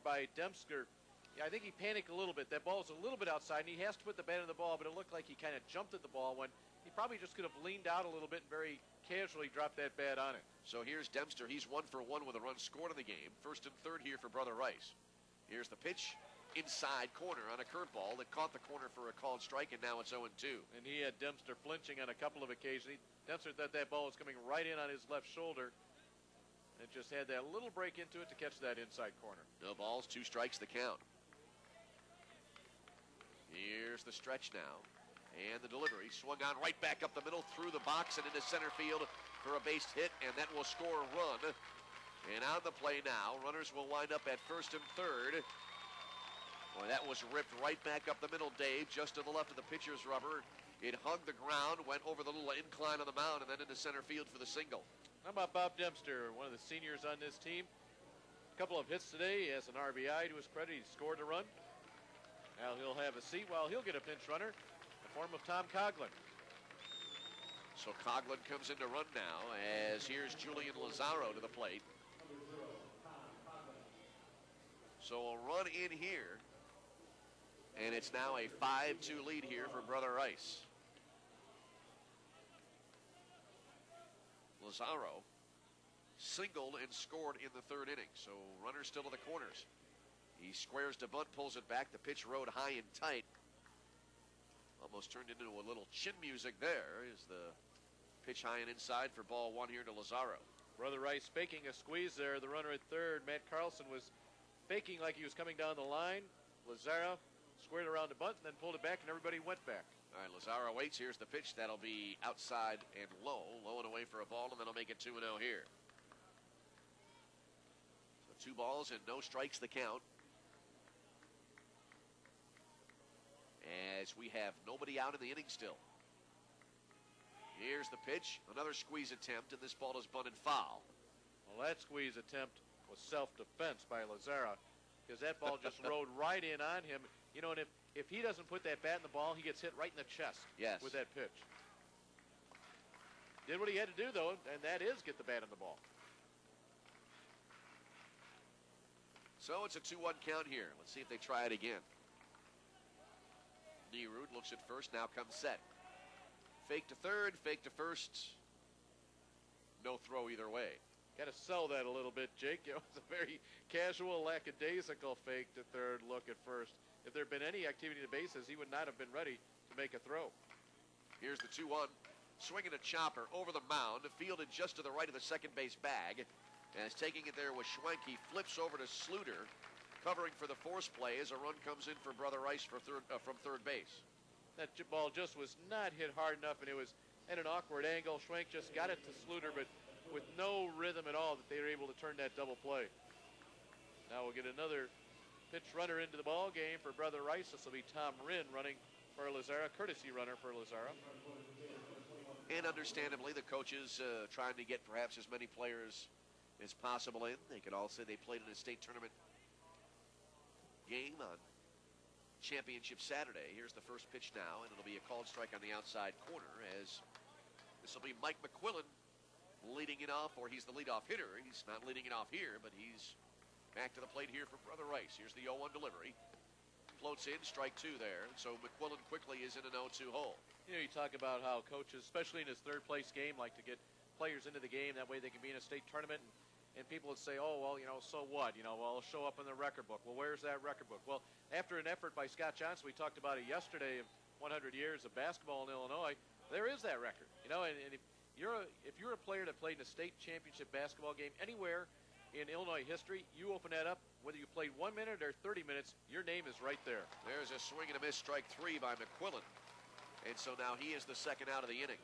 by Dempster. Yeah, I think he panicked a little bit. That ball was a little bit outside, and he has to put the bat in the ball, but it looked like he kind of jumped at the ball when he probably just could have leaned out a little bit and very casually dropped that bat on it. So here's Dempster. He's 1 for 1 with a run scored in the game. First and third here for Brother Rice. Here's the pitch. Inside corner on a curveball that caught the corner for a called strike, and now it's 0-2. And he had Dempster flinching on a couple of occasions. Dempster thought that ball was coming right in on his left shoulder. It just had that little break into it to catch that inside corner. No balls, 2 strikes the count. Here's the stretch now. And the delivery swung on right back up the middle through the box and into center field for a base hit, and that will score a run. And on the play now, runners will wind up at first and third. Boy, that was ripped right back up the middle, Dave, just to the left of the pitcher's rubber. It hugged the ground, went over the little incline on the mound, and then into center field for the single. How about Bob Dempster, one of the seniors on this team? A couple of hits today. He has an RBI to his credit. He scored a run. Now he'll have a seat while he'll get a pinch runner in the form of Tom Coughlin. So Coughlin comes in to run now, as here's Julian Lazaro to the plate. So a run in here. And it's now a 5-2 lead here for Brother Rice. Lazaro singled and scored in the third inning. So runners still to the corners. He squares to bunt, pulls it back. The pitch rode high and tight. Almost turned into a little chin music there. Is the pitch high and inside for ball 1 here to Lazaro. Brother Rice faking a squeeze there. The runner at third, Matt Carlson, was faking like he was coming down the line. Lazaro squared around the bunt and then pulled it back, and everybody went back. All right, Lazaro waits. Here's the pitch. That'll be outside and low and away for a ball, and then it'll make it 2-0 here. So 2 balls and no strikes the count. As we have nobody out in the inning still. Here's the pitch. Another squeeze attempt, and this ball is bunted foul. Well, that squeeze attempt was self-defense by Lazaro, because that ball just rode right in on him. You know, and if he doesn't put that bat in the ball, he gets hit right in the chest with that pitch. Did what he had to do, though, and that is get the bat in the ball. So it's a 2-1 count here. Let's see if they try it again. Nerud looks at first, now comes set. Fake to third, fake to first. No throw either way. Got to sell that a little bit, Jake. It was a very casual, lackadaisical fake to third look at first. If there had been any activity in the bases, he would not have been ready to make a throw. Here's the 2-1. Swinging a chopper over the mound, fielded just to the right of the second base bag. As taking it there was Schwenk. He flips over to Sluter, covering for the force play as a run comes in for Brother Rice for from third base. That ball just was not hit hard enough, and it was at an awkward angle. Schwenk just got it to Sluter, but with no rhythm at all that they were able to turn that double play. Now we'll get another pitch runner into the ball game for Brother Rice. This will be Tom Rinn running for Lazara, courtesy runner for Lazara. And understandably, the coaches trying to get perhaps as many players as possible in. They could all say they played in a state tournament game on Championship Saturday. Here's the first pitch now, and it'll be a called strike on the outside corner as this will be Mike McQuillan leading it off, or he's the leadoff hitter. He's not leading it off here, but he's back to the plate here for Brother Rice. Here's the 0-1 delivery. Floats in, strike 2 there. So McQuillan quickly is in an 0-2 hole. You know, you talk about how coaches, especially in his third place game, like to get players into the game. That way they can be in a state tournament. And people would say, oh, well, you know, so what? You know, well, it'll show up in the record book. Well, where's that record book? Well, after an effort by Scott Johnson, we talked about it yesterday, 100 years of basketball in Illinois, there is that record. You know, and if you're a player that played in a state championship basketball game anywhere in Illinois history, you open that up, whether you played 1 minute or 30 minutes, your name is right there. There's a swing and a miss, strike 3 by McQuillan. And so now he is the second out of the inning.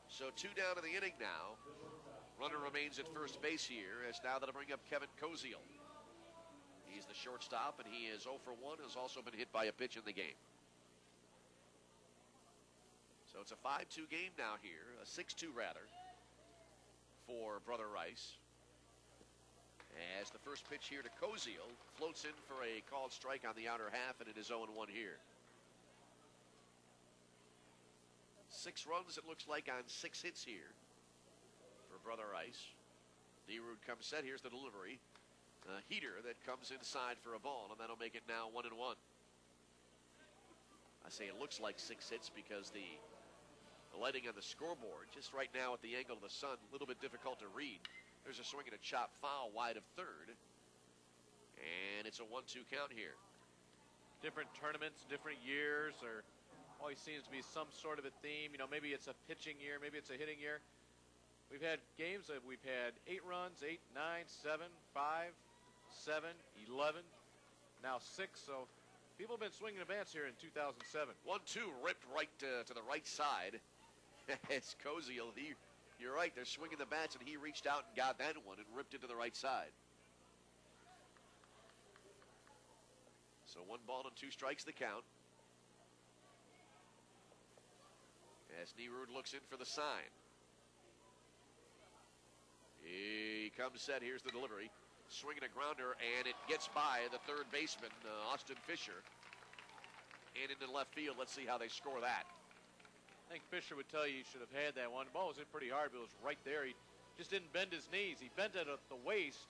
So 2 down in the inning now. Runner remains at first base here as now that'll bring up Kevin Koziel. He's the shortstop, and he is 0 for 1, has also been hit by a pitch in the game. So it's a 5-2 game now here, a 6-2 rather, for Brother Rice. As the first pitch here to Koziel floats in for a called strike on the outer half, and it is 0-1 here. 6 runs, it looks like, on 6 hits here for Brother Rice. Nerud comes set. Here's the delivery. A heater that comes inside for a ball, and that'll make it now 1-1. I say it looks like 6 hits because the lighting on the scoreboard, just right now at the angle of the sun, a little bit difficult to read. There's a swing and a chop foul wide of third. And it's a 1-2 count here. Different tournaments, different years, or always seems to be some sort of a theme. You know, maybe it's a pitching year, maybe it's a hitting year. We've had games that we've had 8 runs, 8, 9, 7, 5, 7, 11, now 6. So people have been swinging the bats here in 2007. 1-2 ripped right to the right side. It's Koziel. You're right, they're swinging the bats, and he reached out and got that one and ripped it to the right side. So 1 ball and 2 strikes the count. As Nerud looks in for the sign. He comes set. Here's the delivery. Swinging a grounder, and it gets by the third baseman, Austin Fisher. And into left field. Let's see how they score that. I think Fisher would tell you should have had that one. The ball was in pretty hard, but it was right there. He just didn't bend his knees. He bent it at the waist,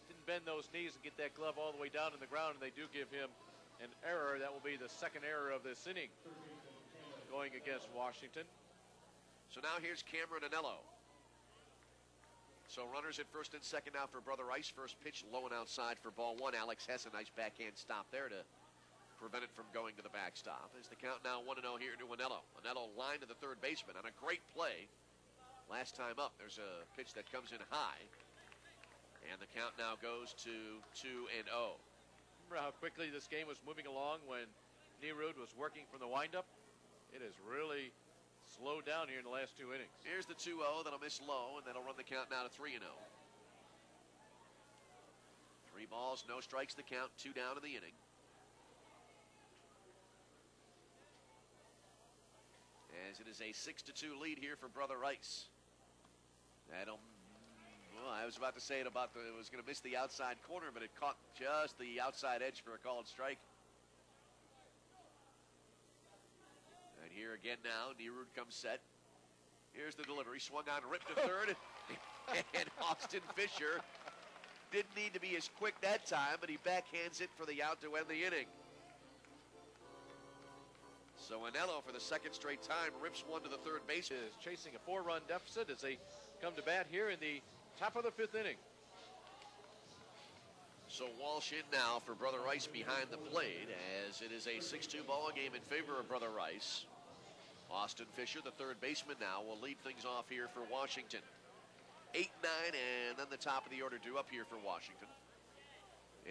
didn't bend those knees and get that glove all the way down in the ground, and they do give him an error. That will be the second error of this inning going against Washington. So now here's Cameron Anello. So runners at first and second now for Brother Rice. First pitch low and outside for ball 1. Alex Hess, a nice backhand stop there to prevent it from going to the backstop. As the count now 1-0 here to Anello. Anello line to the third baseman on a great play. Last time up, there's a pitch that comes in high. And the count now goes to 2-0. Remember how quickly this game was moving along when Nerud was working from the windup? It has really slowed down here in the last 2 innings. Here's the 2-0. That'll miss low, and that'll run the count now to 3-0. 3 balls, no strikes the count, 2 down in the inning. As it is a 6-2 lead here for Brother Rice. Well, I was about to say it was going to miss the outside corner, but it caught just the outside edge for a called strike. And here again now, Nerud comes set. Here's the delivery, swung on, ripped to third, and Austin Fisher didn't need to be as quick that time, but he backhands it for the out to end the inning. So Anello, for the second straight time, rips one to the third base. Is chasing a 4-run deficit as they come to bat here in the top of the 5th inning. So Walsh in now for Brother Rice behind the plate, as it is a 6-2 ball game in favor of Brother Rice. Austin Fisher, the third baseman now, will lead things off here for Washington. 8-9, and then the top of the order due up here for Washington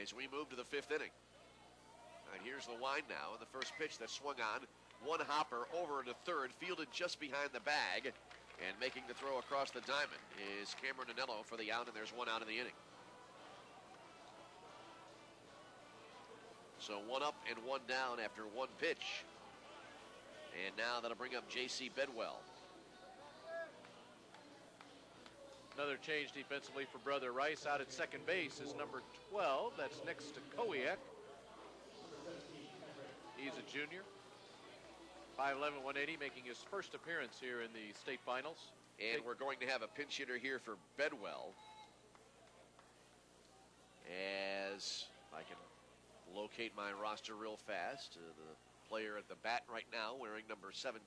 as we move to the 5th inning. And here's the wind now, and the first pitch that swung on. One hopper over to third, fielded just behind the bag, and making the throw across the diamond is Cameron Anello for the out, and there's one out in the inning. So one up and one down after one pitch. And now that'll bring up J.C. Bedwell. Another change defensively for Brother Rice. Out at second base is number 12. That's next to Kowiak. He's a junior. 5'11", 180, making his first appearance here in the state finals. And we're going to have a pinch hitter here for Bedwell. As I can locate my roster real fast. The player at the bat right now wearing number 17.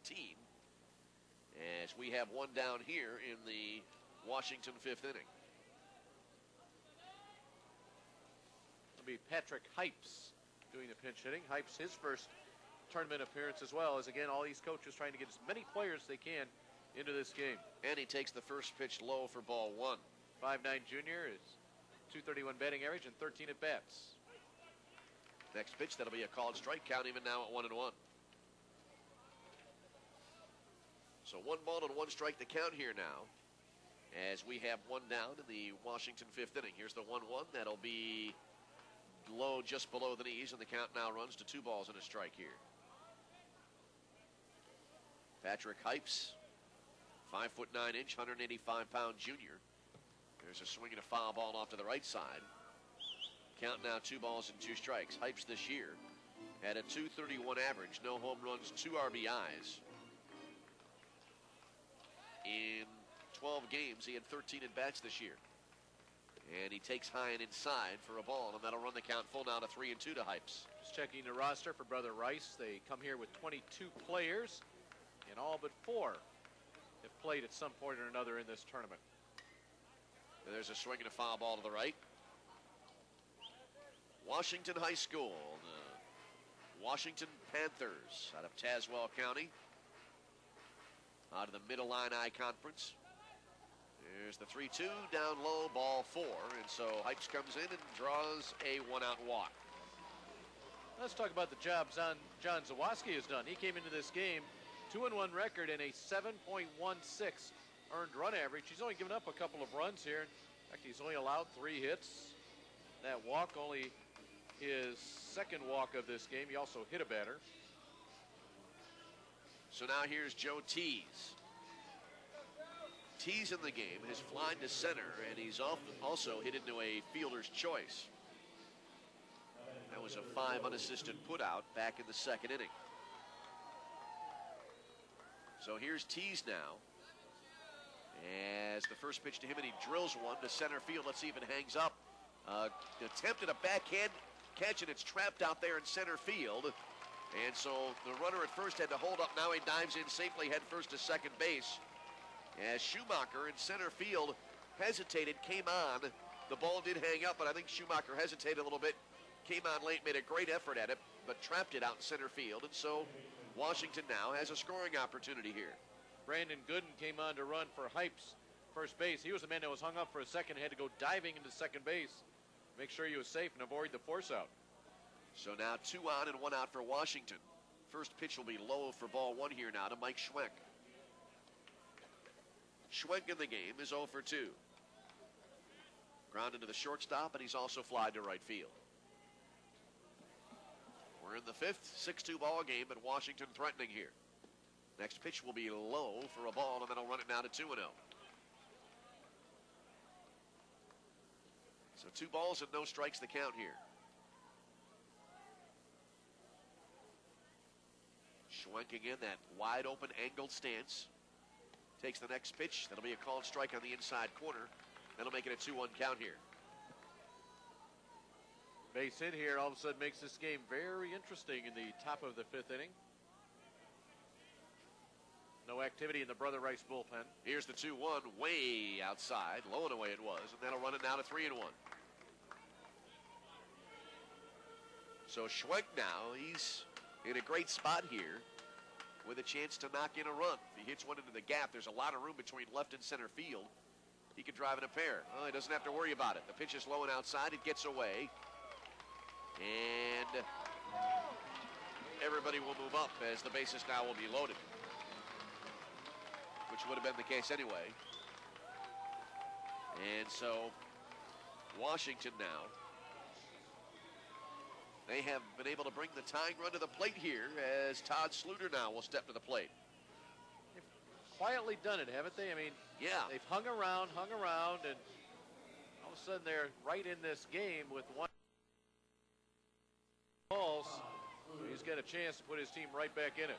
As we have one down here in the Washington 5th inning. It'll be Patrick Hypes doing the pinch hitting. Hypes, his first tournament appearance as well, as again all these coaches trying to get as many players as they can into this game. And he takes the first pitch low for ball one. 5'9" junior is 231 batting average and 13 at bats. Next pitch, that'll be a called strike, count even now at 1-1. So 1 ball and 1 strike to count here now, as we have one down in the Washington 5th inning. Here's the 1-1. That'll be low, just below the knees, and the count now runs to 2 balls and a strike here. Patrick Hypes, 5'9", 185-pound junior. There's a swing and a foul ball off to the right side. Count now 2 balls and 2 strikes. Hypes this year had a .231 average, no home runs, 2 RBIs. In 12 games, he had 13 at-bats this year. And he takes high and inside for a ball, and that'll run the count full now to 3-2 to Hypes. Just checking the roster for Brother Rice. They come here with 22 players, and all but 4 have played at some point or another in this tournament. And there's a swing and a foul ball to the right. Washington High School, the Washington Panthers out of Tazewell County, out of the Mid-Illini Conference. There's the 3-2, down low, ball 4, and so Hypes comes in and draws a 1-out walk. Let's talk about the job John Zawoski has done. He came into this game 2-1 record and a 7.16 earned run average. He's only given up a couple of runs here. In fact, he's only allowed 3 hits. That walk only his second walk of this game. He also hit a batter. So now here's Joe Tees. Tees in the game has flied to center, and he's also hit into a fielder's choice. That was a 5 unassisted putout back in the 2nd inning. So here's Tees now. As the first pitch to him, and he drills one to center field. Let's see if it hangs up. Attempted a backhand catch, and it's trapped out there in center field. And so the runner at first had to hold up. Now he dives in safely head first to second base. As Schumacher in center field hesitated, came on. The ball did hang up, but I think Schumacher hesitated a little bit. Came on late, made a great effort at it, but trapped it out in center field. And so Washington now has a scoring opportunity here. Brandon Gooden came on to run for Hypes first base. He was the man that was hung up for a second, had to go diving into second base, make sure he was safe and avoid the force out. So now 2 on and 1 out for Washington. First pitch will be low for ball 1 here now to Mike Schwenk. Schwenk in the game is 0 for 2. Grounded to the shortstop, and he's also flied to right field. We're in the 5th, 6-2 ball game, but Washington threatening here. Next pitch will be low for a ball, and then he'll run it now to 2-0. So 2 balls and no strikes to count here. Schwenk again, that wide open angled stance. Takes the next pitch. That'll be a called strike on the inside corner. That'll make it a 2-1 count here. Base hit here all of a sudden makes this game very interesting in the top of the 5th inning. No activity in the Brother Rice bullpen. Here's the 2-1 way outside. Low and away it was, and that'll run it now to 3-1. So Schwenk now, he's in a great spot here with a chance to knock in a run. If he hits one into the gap, there's a lot of room between left and center field. He could drive in a pair. Well, he doesn't have to worry about it. The pitch is low and outside. It gets away. And everybody will move up as the bases now will be loaded, which would have been the case anyway. And so Washington now, they have been able to bring the tying run to the plate here as Todd Sluter now will step to the plate. They've quietly done it, haven't they? I mean, yeah, they've hung around, and all of a sudden they're right in this game with one balls. He's got a chance to put his team right back in it.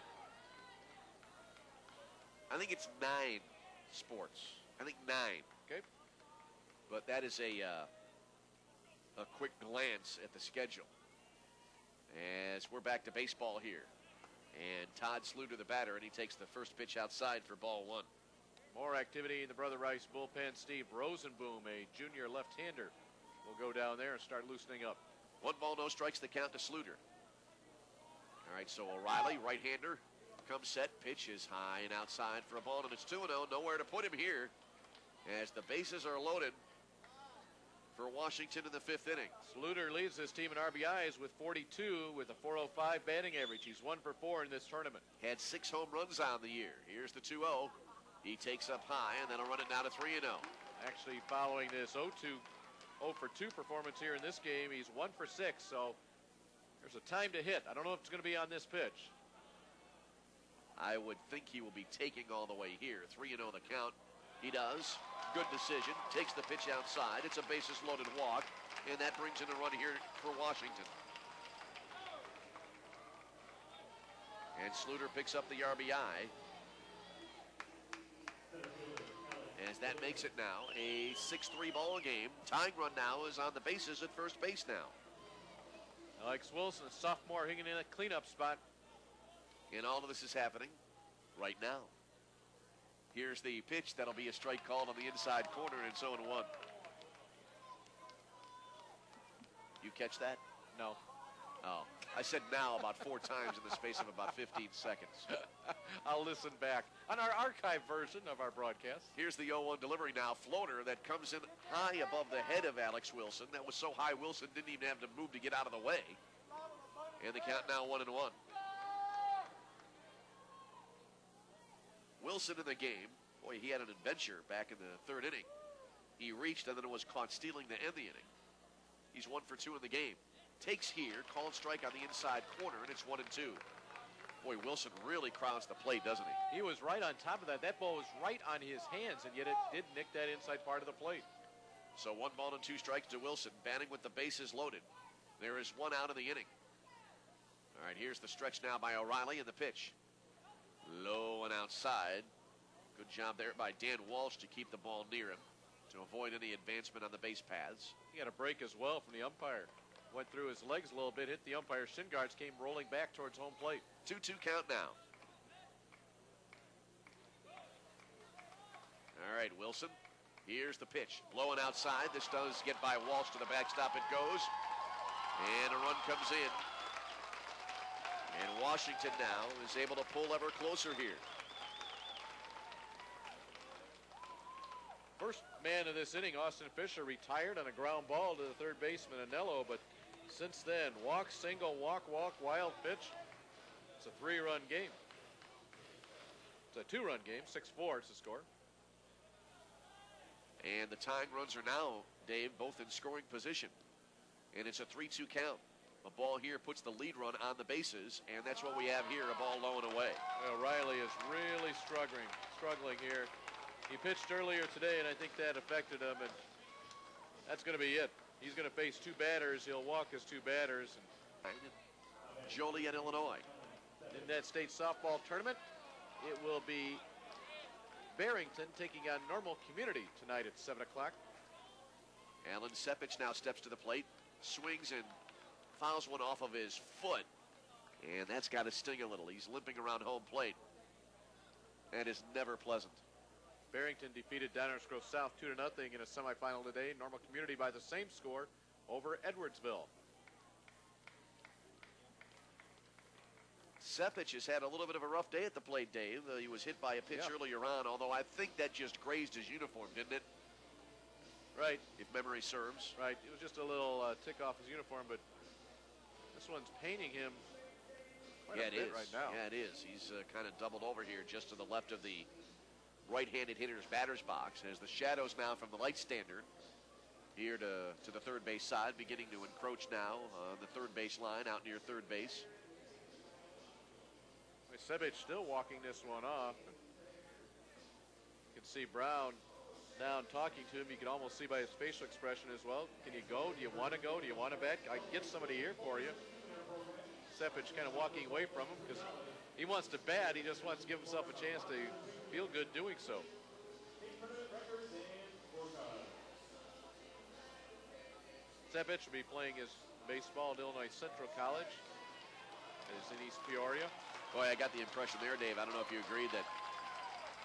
I think it's 9 sports. I think 9. Okay. But that is a quick glance at the schedule as we're back to baseball here. And Todd Sluter, the batter, and he takes the first pitch outside for ball 1. More activity in the Brother Rice bullpen. Steve Rosenboom, a junior left-hander, will go down there and start loosening up. 1 ball, no strikes, the count to Sluter. All right, so O'Reilly, right-hander, comes set. Pitch is high and outside for a ball, and it's 2-0. Nowhere to put him here as the bases are loaded for Washington in the 5th inning. Sluter leads his team in RBIs with 42 with a .405 batting average. He's 1 for 4 in this tournament. Had 6 home runs on the year. Here's the 2-0. He takes up high, and then he'll run it down to 3-0. Actually, following this 0 for 2 performance here in this game, he's 1 for 6, so there's a time to hit. I don't know if it's going to be on this pitch. I would think he will be taking all the way here. 3-0 the count. He does. Good decision. Takes the pitch outside. It's a bases-loaded walk, and that brings in a run here for Washington. And Sluter picks up the RBI. As that makes it now a 6-3 ball game. Tying run now is on the bases at first base now. Alex Wilson, a sophomore, hanging in a cleanup spot. And all of this is happening right now. Here's the pitch. That'll be a strike called on the inside corner, and it's 0-1. You catch that? No. Oh, I said now about 4 times in the space of about 15 seconds. I'll listen back on our archive version of our broadcast. Here's the 0-1 delivery now. Floater that comes in high above the head of Alex Wilson. That was so high Wilson didn't even have to move to get out of the way. And the count now 1-1. Wilson in the game. Boy, he had an adventure back in the 3rd inning. He reached and then was caught stealing to end the inning. He's 1 for 2 in the game. Takes here, called strike on the inside corner, and it's 1-2. Boy, Wilson really crowds the plate, doesn't he? He was right on top of that. That ball was right on his hands, and yet it did nick that inside part of the plate. So 1 ball and 2 strikes to Wilson, batting with the bases loaded. There is 1 out in the inning. All right, here's the stretch now by O'Reilly and the pitch. Low and outside. Good job there by Dan Walsh to keep the ball near him to avoid any advancement on the base paths. He got a break as well from the umpire. Went through his legs a little bit, hit the umpire's shin guards, came rolling back towards home plate. 2-2 count now. All right, Wilson. Here's the pitch. Low and outside. This does get by Walsh to the backstop. It goes. And a run comes in. And Washington now is able to pull ever closer here. First man of this inning, Austin Fisher, retired on a ground ball to the 3rd baseman, Anello, but since then, walk, single, walk, wild pitch. It's a 3-run game. It's a 2-run game, 6-4 is the score. And the tying runs are now, Dave, both in scoring position. And it's a 3-2 count. A ball here puts the lead run on the bases, and that's what we have here, a ball low and away. Well, Riley is really struggling here. He pitched earlier today, and I think that affected him, and that's going to be it. He's going to face 2 batters. He'll walk his 2 batters. And Joliet, Illinois. in that state softball tournament, it will be Barrington taking on Normal Community tonight at 7 o'clock. Alan Sepich now steps to the plate, swings and fouls one off of his foot, and that's got to sting a little. He's limping around home plate. and is never pleasant. Barrington defeated Downers Grove South 2-0 in a semifinal today. Normal Community by the same score over Edwardsville. Sepich has had a little bit of a rough day at the plate, Dave. He was hit by a pitch earlier on, although I think that just grazed his uniform, didn't it? Right. If memory serves. Right. It was just a little tick off his uniform, but this one's painting him quite a bit right now. Yeah, it is. He's kind of doubled over here just to the left of the right-handed hitter's batter's box as the shadows now from the light standard here to the third base side, beginning to encroach now on the third base line out near third base. Sebich still walking this one off. You can see Brown down talking to him. You can almost see by his facial expression as well. Can you go? Do you want to go? Do you want to bet? I can get somebody here for you. Sebich kind of walking away from him because he wants to bat. He just wants to give himself a chance to feel good doing so. Sebich will be playing his baseball at Illinois Central College. It is in East Peoria. Boy, I got the impression there, Dave. I don't know if you agreed that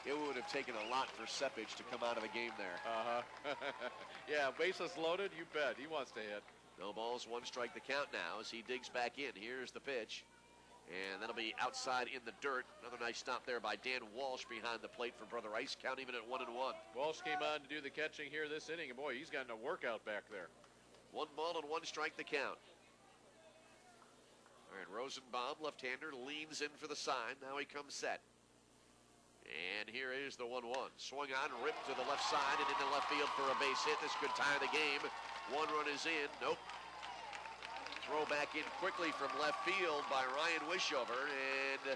it would have taken a lot for Sepich to come out of the game there. Yeah, bases loaded, you bet. He wants to hit. No balls, 1 strike the count now as he digs back in. Here's the pitch. And that'll be outside in the dirt. Another nice stop there by Dan Walsh behind the plate for Brother Rice. Count even at 1-1. Walsh came on to do the catching here this inning, and boy, he's gotten a workout back there. 1 ball and 1 strike the count. All right, Rosenbaum, left-hander, leans in for the sign. Now he comes set. And here is the 1-1. Swung on, ripped to the left side and into left field for a base hit. This could tie the game. 1 run is in. Nope. Throw back in quickly from left field by Ryan Wishover. And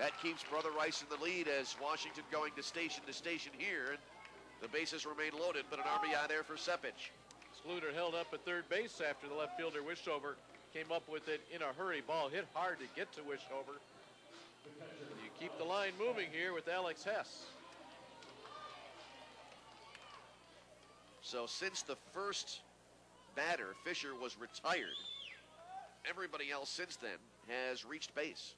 that keeps Brother Rice in the lead as Washington going to station here. And the bases remain loaded, but an RBI there for Sepich. Schluter held up at third base after the left fielder Wishover came up with it in a hurry. Ball hit hard to get to Wishover. You keep the line moving here with Alex Hess. So since the first batter, Fisher, was retired, everybody else since then has reached base.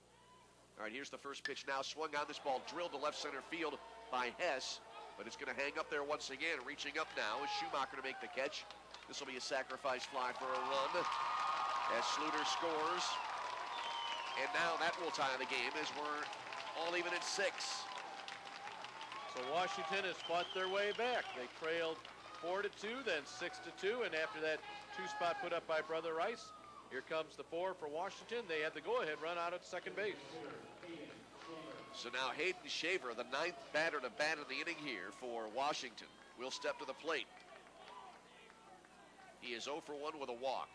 All right, here's the first pitch now. Swung on, this ball drilled to left center field by Hess, but it's going to hang up there once again. Reaching up now is Schumacher to make the catch. This will be a sacrifice fly for a run as Schluter scores. And now that will tie the game as we're all even at 6. So Washington has fought their way back. They trailed 4-2, then 6-2, and after that 2-spot put up by Brother Rice, here comes the 4 for Washington. They had the go-ahead run out at second base. So now Hayden Shaver, the 9th batter to bat in the inning here for Washington, will step to the plate. He is 0 for 1 with a walk.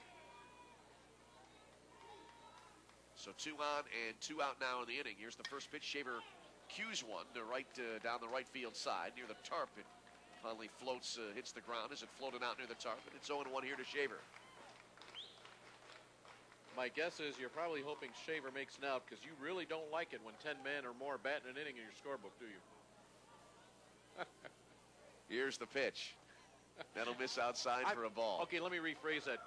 So 2 on and 2 out now in the inning. Here's the first pitch. Shaver cues one to right down the right field side near the tarp. It finally floats, hits the ground as it floated out near the tarp. And it's 0-1 here to Shaver. My guess is you're probably hoping Shaver makes an out because you really don't like it when 10 men or more bat in an inning in your scorebook, do you? Here's the pitch. That'll miss outside for a ball. Okay, let me rephrase that.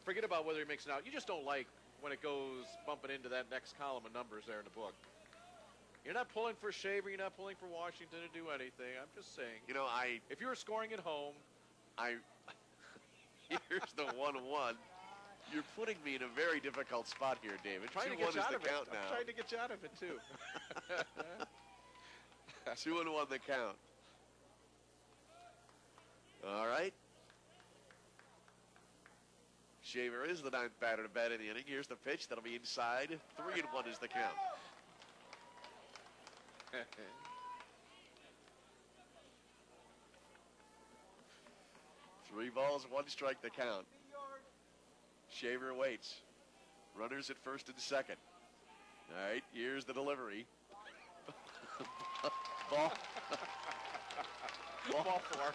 Forget about whether he makes an out. You just don't like when it goes bumping into that next column of numbers there in the book. You're not pulling for Shaver. You're not pulling for Washington to do anything. I'm just saying. You know, if you were scoring at home. Here's the 1-1. You're putting me in a very difficult spot here, David. 2-1 is the count now. I'm trying to get you out of it, too. 2-1 the count. All right. Shaver is the 9th batter to bat in the inning. Here's the pitch. That'll be inside. 3-1 is the count. 3 balls, 1 strike the count. Shaver waits. Runners at first and second. All right, here's the delivery. Ball. Ball 4.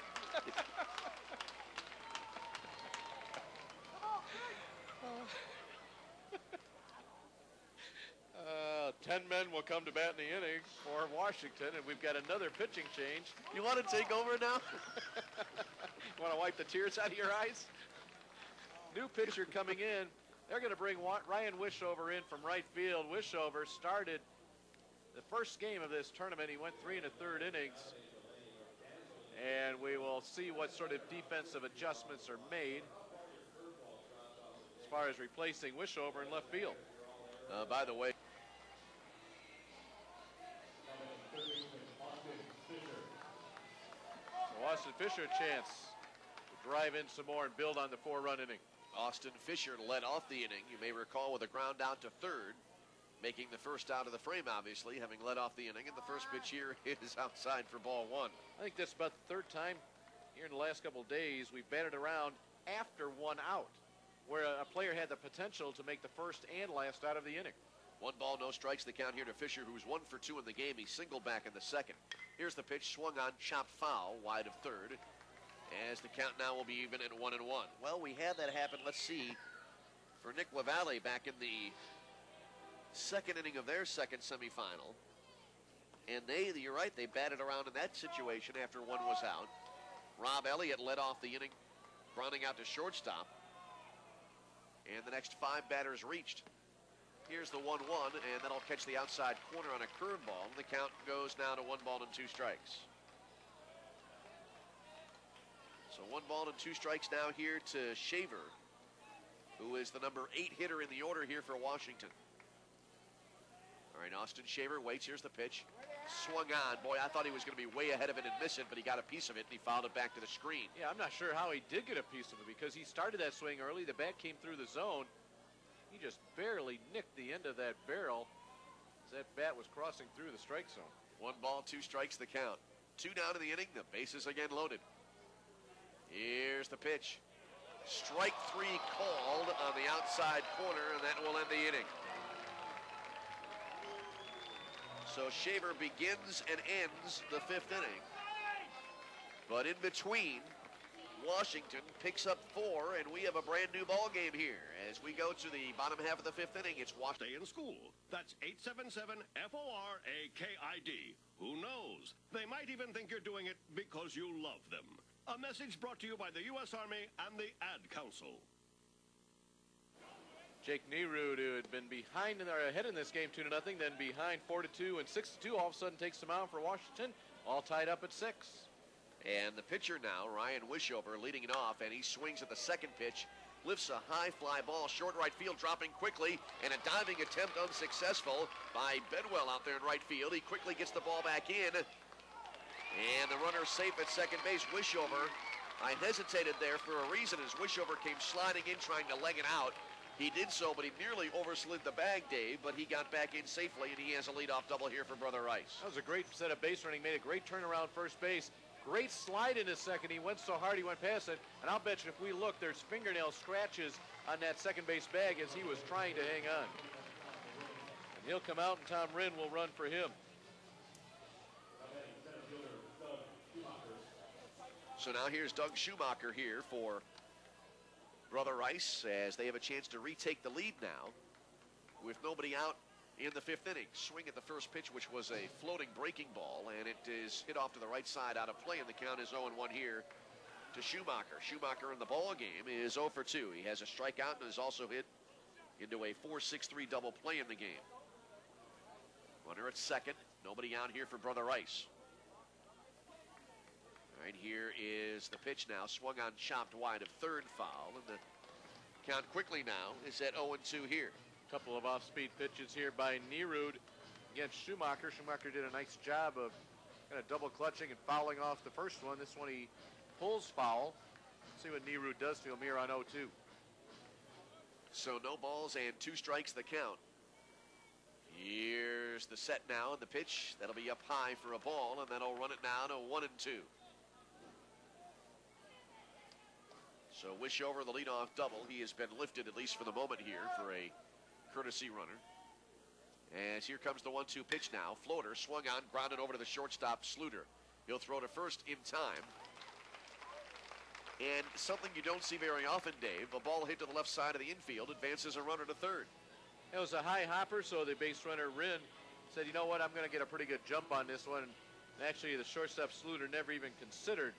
10 men will come to bat in the inning for Washington, and we've got another pitching change. You want to take over now? You want to wipe the tears out of your eyes? New pitcher coming in. They're going to bring Ryan Wishover in from right field. Wishover started the first game of this tournament. He went 3 1/3 innings. And we will see what sort of defensive adjustments are made as far as replacing Wishover in left field. By the way, So Austin Fisher a chance to drive in some more and build on the 4-run inning. Austin Fisher led off the inning. You may recall with a ground out to third, making the first out of the frame, obviously, having led off the inning. And the first pitch here is outside for ball 1. I think that's about the third time here in the last couple of days we've batted around after 1 out, where a player had the potential to make the first and last out of the inning. 1 ball, no strikes, the count here to Fisher, who's 1 for 2 in the game. He singled back in the second. Here's the pitch, swung on, chopped foul, wide of third, as the count now will be even at 1-1. Well, we had that happen, let's see, for Nick LaValle back in the second inning of their second semifinal. And you're right, they batted around in that situation after 1 was out. Rob Elliott led off the inning, grounding out to shortstop. And the next 5 batters reached. Here's the 1-1, and that'll catch the outside corner on a curveball. The count goes now to 1 ball and 2 strikes. So 1 ball and 2 strikes now here to Shaver, who is the number 8 hitter in the order here for Washington. All right, Austin Shaver waits. Here's the pitch. Swung on. Boy, I thought he was going to be way ahead of it and miss it, but he got a piece of it, and he fouled it back to the screen. Yeah, I'm not sure how he did get a piece of it because he started that swing early. The bat came through the zone. He just barely nicked the end of that barrel as that bat was crossing through the strike zone. 1 ball, 2 strikes the count. 2 down in the inning. The bases again loaded. Here's the pitch. Strike 3 called on the outside corner, and that will end the inning. So Shaver begins and ends the 5th inning. But in between, Washington picks up 4, and we have a brand new ball game here. As we go to the bottom half of the 5th inning, it's Washington. Stay in school. That's 877-FORAKID. Who knows? They might even think you're doing it because you love them. A message brought to you by the U.S. Army and the Ad Council. Jake Nerud, who had been behind or ahead in this game 2-0, then behind 4-2 and 6-2, all of a sudden takes them out for Washington, all tied up at 6. And the pitcher now, Ryan Wishover, leading it off, and he swings at the second pitch, lifts a high fly ball, short right field, dropping quickly, and a diving attempt unsuccessful by Bedwell out there in right field. He quickly gets the ball back in, and the runner safe at second base. Wishover, I hesitated there for a reason as Wishover came sliding in trying to leg it out. He did so, but he nearly overslid the bag, Dave, but he got back in safely, and he has a leadoff double here for Brother Rice. That was a great set of base running, made a great turnaround first base. Great slide in his second. He went so hard he went past it, and I'll bet you if we look, there's fingernail scratches on that second base bag as he was trying to hang on. And he'll come out, and Tom Wren will run for him. So now here's Doug Schumacher here for Brother Rice as they have a chance to retake the lead now with nobody out in the 5th inning. Swing at the first pitch, which was a floating breaking ball, and it is hit off to the right side out of play, and the count is 0-1 here to Schumacher. Schumacher in the ball game is 0 for 2. He has a strikeout and is also hit into a 4-6-3 double play in the game. Runner at second. Nobody out here for Brother Rice. All right, here is the pitch now. Swung on, chopped wide of third, foul, and the count quickly now is at 0-2 here. Couple of off-speed pitches here by Nerud against Schumacher. Schumacher did a nice job of kind of double clutching and fouling off the first one. This one he pulls foul. Let's see what Nerud does to him here on 0-2. So no balls and 2 strikes the count. Here's the set now and the pitch. That'll be up high for a ball, and that'll run it now to 1-2. So Wishover, the leadoff double. He has been lifted, at least for the moment here, for a courtesy runner. As here comes the 1-2 pitch now. Floater swung on, grounded over to the shortstop, Sluter. He'll throw to first in time. And something you don't see very often, Dave, a ball hit to the left side of the infield advances a runner to third. It was a high hopper, so the base runner, Wren, said, you know what, I'm going to get a pretty good jump on this one. And actually, the shortstop, Sluter, never even considered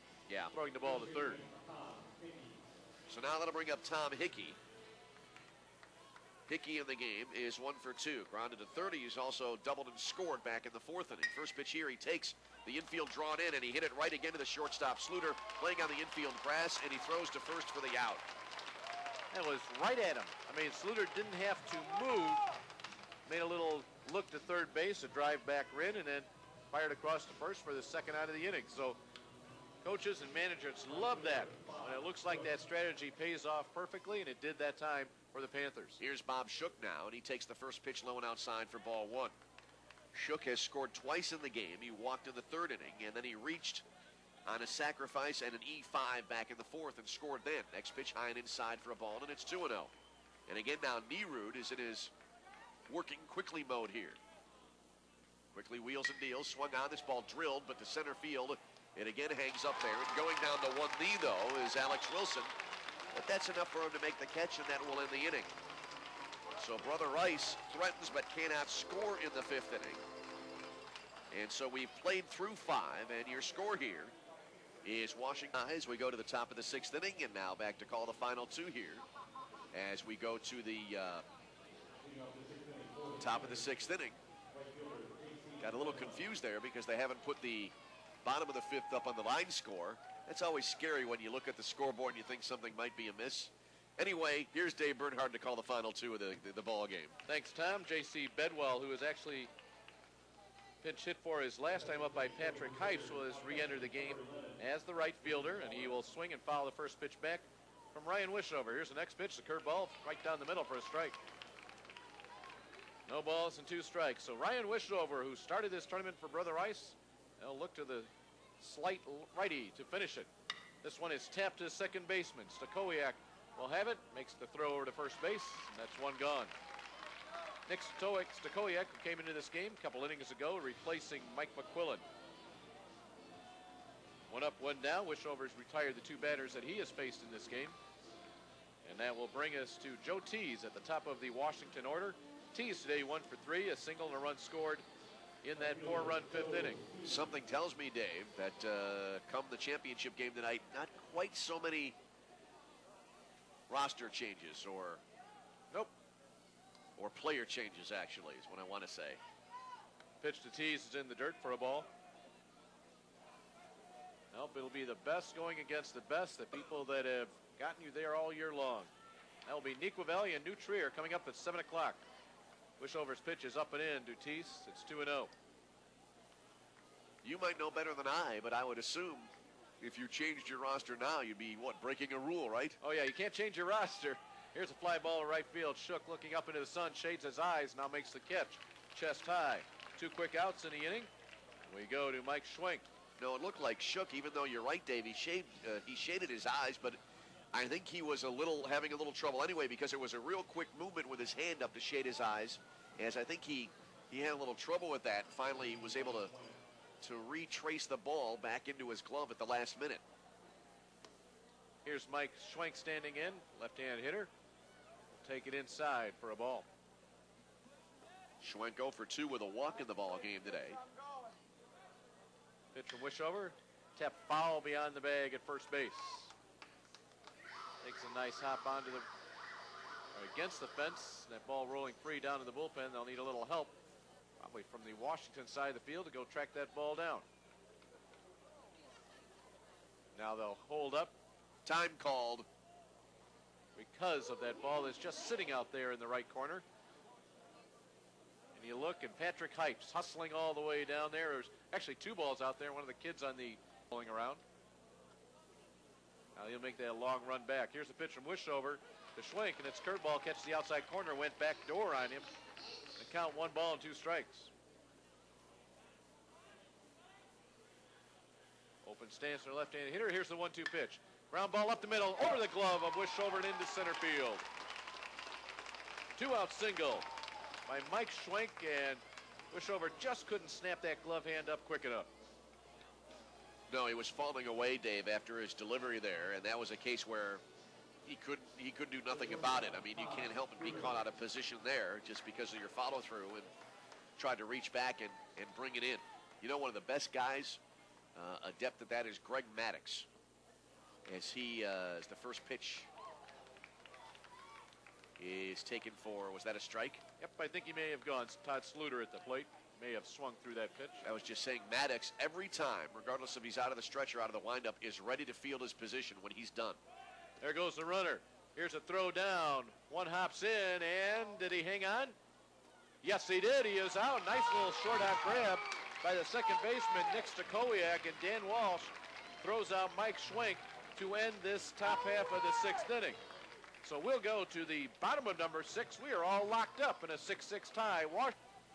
throwing the ball to third. So now that'll bring up Tom Hickey. Hickey in the game is 1 for 2. Grounded to third. He's also doubled and scored back in the fourth inning. First pitch here, he takes the infield drawn in, and he hit it right again to the shortstop. Sluter playing on the infield grass, and he throws to first for the out. That was right at him. I mean, Sluter didn't have to move. Made a little look to third base, a drive back in, and then fired across to first for the second out of the inning. So coaches and managers love that. And it looks like that strategy pays off perfectly, and it did that time for the Panthers. Here's Bob Shook now, and he takes the first pitch low and outside for ball 1. Shook has scored twice in the game. He walked in the third inning, and then he reached on a sacrifice and an E5 back in the fourth and scored then. Next pitch high and inside for a ball, and it's 2-0. And again now, Nerud is in his working quickly mode here. Quickly wheels and deals, swung on, this ball drilled, but to center field, it again hangs up there. And going down to one knee, though, is Alex Wilson. But that's enough for him to make the catch, and that will end the inning. So Brother Rice threatens but cannot score in the fifth inning. And so we've played through 5, and your score here is Washington as we go to the top of the 6th inning, and now back to call the final 2 here as we go to the top of the 6th inning. Got a little confused there because they haven't put the bottom of the 5th up on the line score. That's always scary when you look at the scoreboard and you think something might be amiss. Anyway, here's Dave Bernhardt to call the final 2 of the ball game. Thanks, Tom. J.C. Bedwell, who was actually pinch hit for his last time up by Patrick Heifs, will re-enter the game as the right fielder, and he will swing and foul the first pitch back from Ryan Wishover. Here's the next pitch, the curveball right down the middle for a strike. No balls and 2 strikes. So Ryan Wishover, who started this tournament for Brother Rice, they'll look to the slight righty to finish it. This one is tapped to second baseman. Stakowiak will have it, makes the throw over to first base, and that's one gone. Nick Stakowiak, who came into this game a couple innings ago, replacing Mike McQuillan. 1 up, 1 down. Wishover's retired the 2 batters that he has faced in this game. And that will bring us to Joe Tease at the top of the Washington order. Tease today 1 for 3, a single and a run scored in that 4-run 5th inning. Something tells me, Dave, that come the championship game tonight, not quite so many roster changes or player changes, actually, is what I want to say. Pitch to Tease is in the dirt for a ball. Nope, it'll be the best going against the best, the people that have gotten you there all year long. That will be Nequa Valley and New Trier coming up at 7 o'clock. Wishover's pitch is up and in. Dutis, it's 2-0. You might know better than I, but I would assume if you changed your roster now, you'd be, breaking a rule, right? Oh, yeah, you can't change your roster. Here's a fly ball to right field. Shook looking up into the sun, shades his eyes, now makes the catch. Chest high. 2 quick outs in the inning. We go to Mike Schwenk. No, it looked like Shook, even though you're right, Dave. He shaded his eyes, but I think he was having a little trouble anyway because it was a real quick movement with his hand up to shade his eyes. As I think he had a little trouble with that. Finally, he was able to retrace the ball back into his glove at the last minute. Here's Mike Schwenk standing in, left-hand hitter. Take it inside for a ball. Schwenk 0 for 2 with a walk in the ball game today. Pitch from Wishover. Tap foul beyond the bag at first base. Takes a nice hop onto against the fence. That ball rolling free down to the bullpen. They'll need a little help, probably from the Washington side of the field, to go track that ball down. Now they'll hold up. Time called. Because of that ball that's just sitting out there in the right corner. And you look, and Patrick Heifs hustling all the way down there. There's actually 2 balls out there. One of the kids on the bowling around. Now he'll make that long run back. Here's the pitch from Wishover to Schwenk, and it's curveball, catches the outside corner, went back door on him. The count 1 ball and 2 strikes. Open stance for the left-handed hitter. Here's the 1-2 pitch. Ground ball up the middle, over the glove of Wishover and into center field. 2-out single by Mike Schwenk, and Wishover just couldn't snap that glove hand up quick enough. No, he was falling away, Dave, after his delivery there, and that was a case where he could do nothing about it. I mean, you can't help but be caught out of position there just because of your follow-through, and tried to reach back and bring it in. You know, one of the best guys adept at that is Greg Maddox, as he as the first pitch is taken for, was that a strike? Yep, I think he may have gone. Todd Sluter at the plate. May have swung through that pitch. I was just saying, Maddox, every time, regardless if he's out of the stretcher, out of the windup, is ready to field his position when he's done. There goes the runner. Here's a throw down. One hops in, and did he hang on? Yes, he did. He is out. Nice little short hop grab by the second baseman, Nick Stakowiak, and Dan Walsh throws out Mike Schwenk to end this top half of the sixth inning. So we'll go to the bottom of number 6. We are all locked up in a 6-6 tie.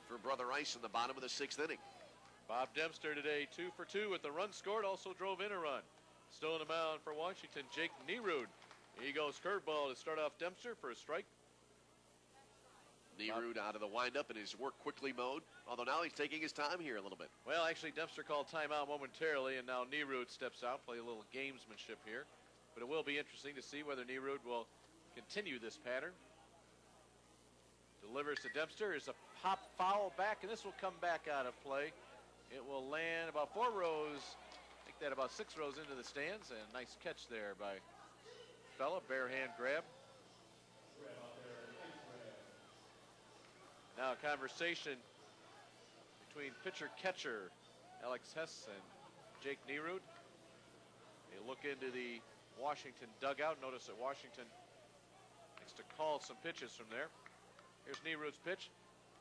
For Brother Rice in the bottom of the sixth inning. Bob Dempster today 2 for 2 with the run scored, also drove in a run. Still on the mound for Washington, Jake Nerud. He goes curveball to start off Dempster for a strike. Nerud out of the windup in his work quickly mode, although now he's taking his time here a little bit. Well, actually, Dempster called timeout momentarily, and now Nerud steps out, play a little gamesmanship here. But it will be interesting to see whether Nerud will continue this pattern. Delivers to Dempster. Is a pop foul back, and this will come back out of play. It will land about 4 rows, I think that about 6 rows into the stands, and nice catch there by Fella, bare hand grab. Now a conversation between pitcher-catcher Alex Hess and Jake Nerud. They look into the Washington dugout. Notice that Washington needs to call some pitches from there. Here's Nerud's pitch.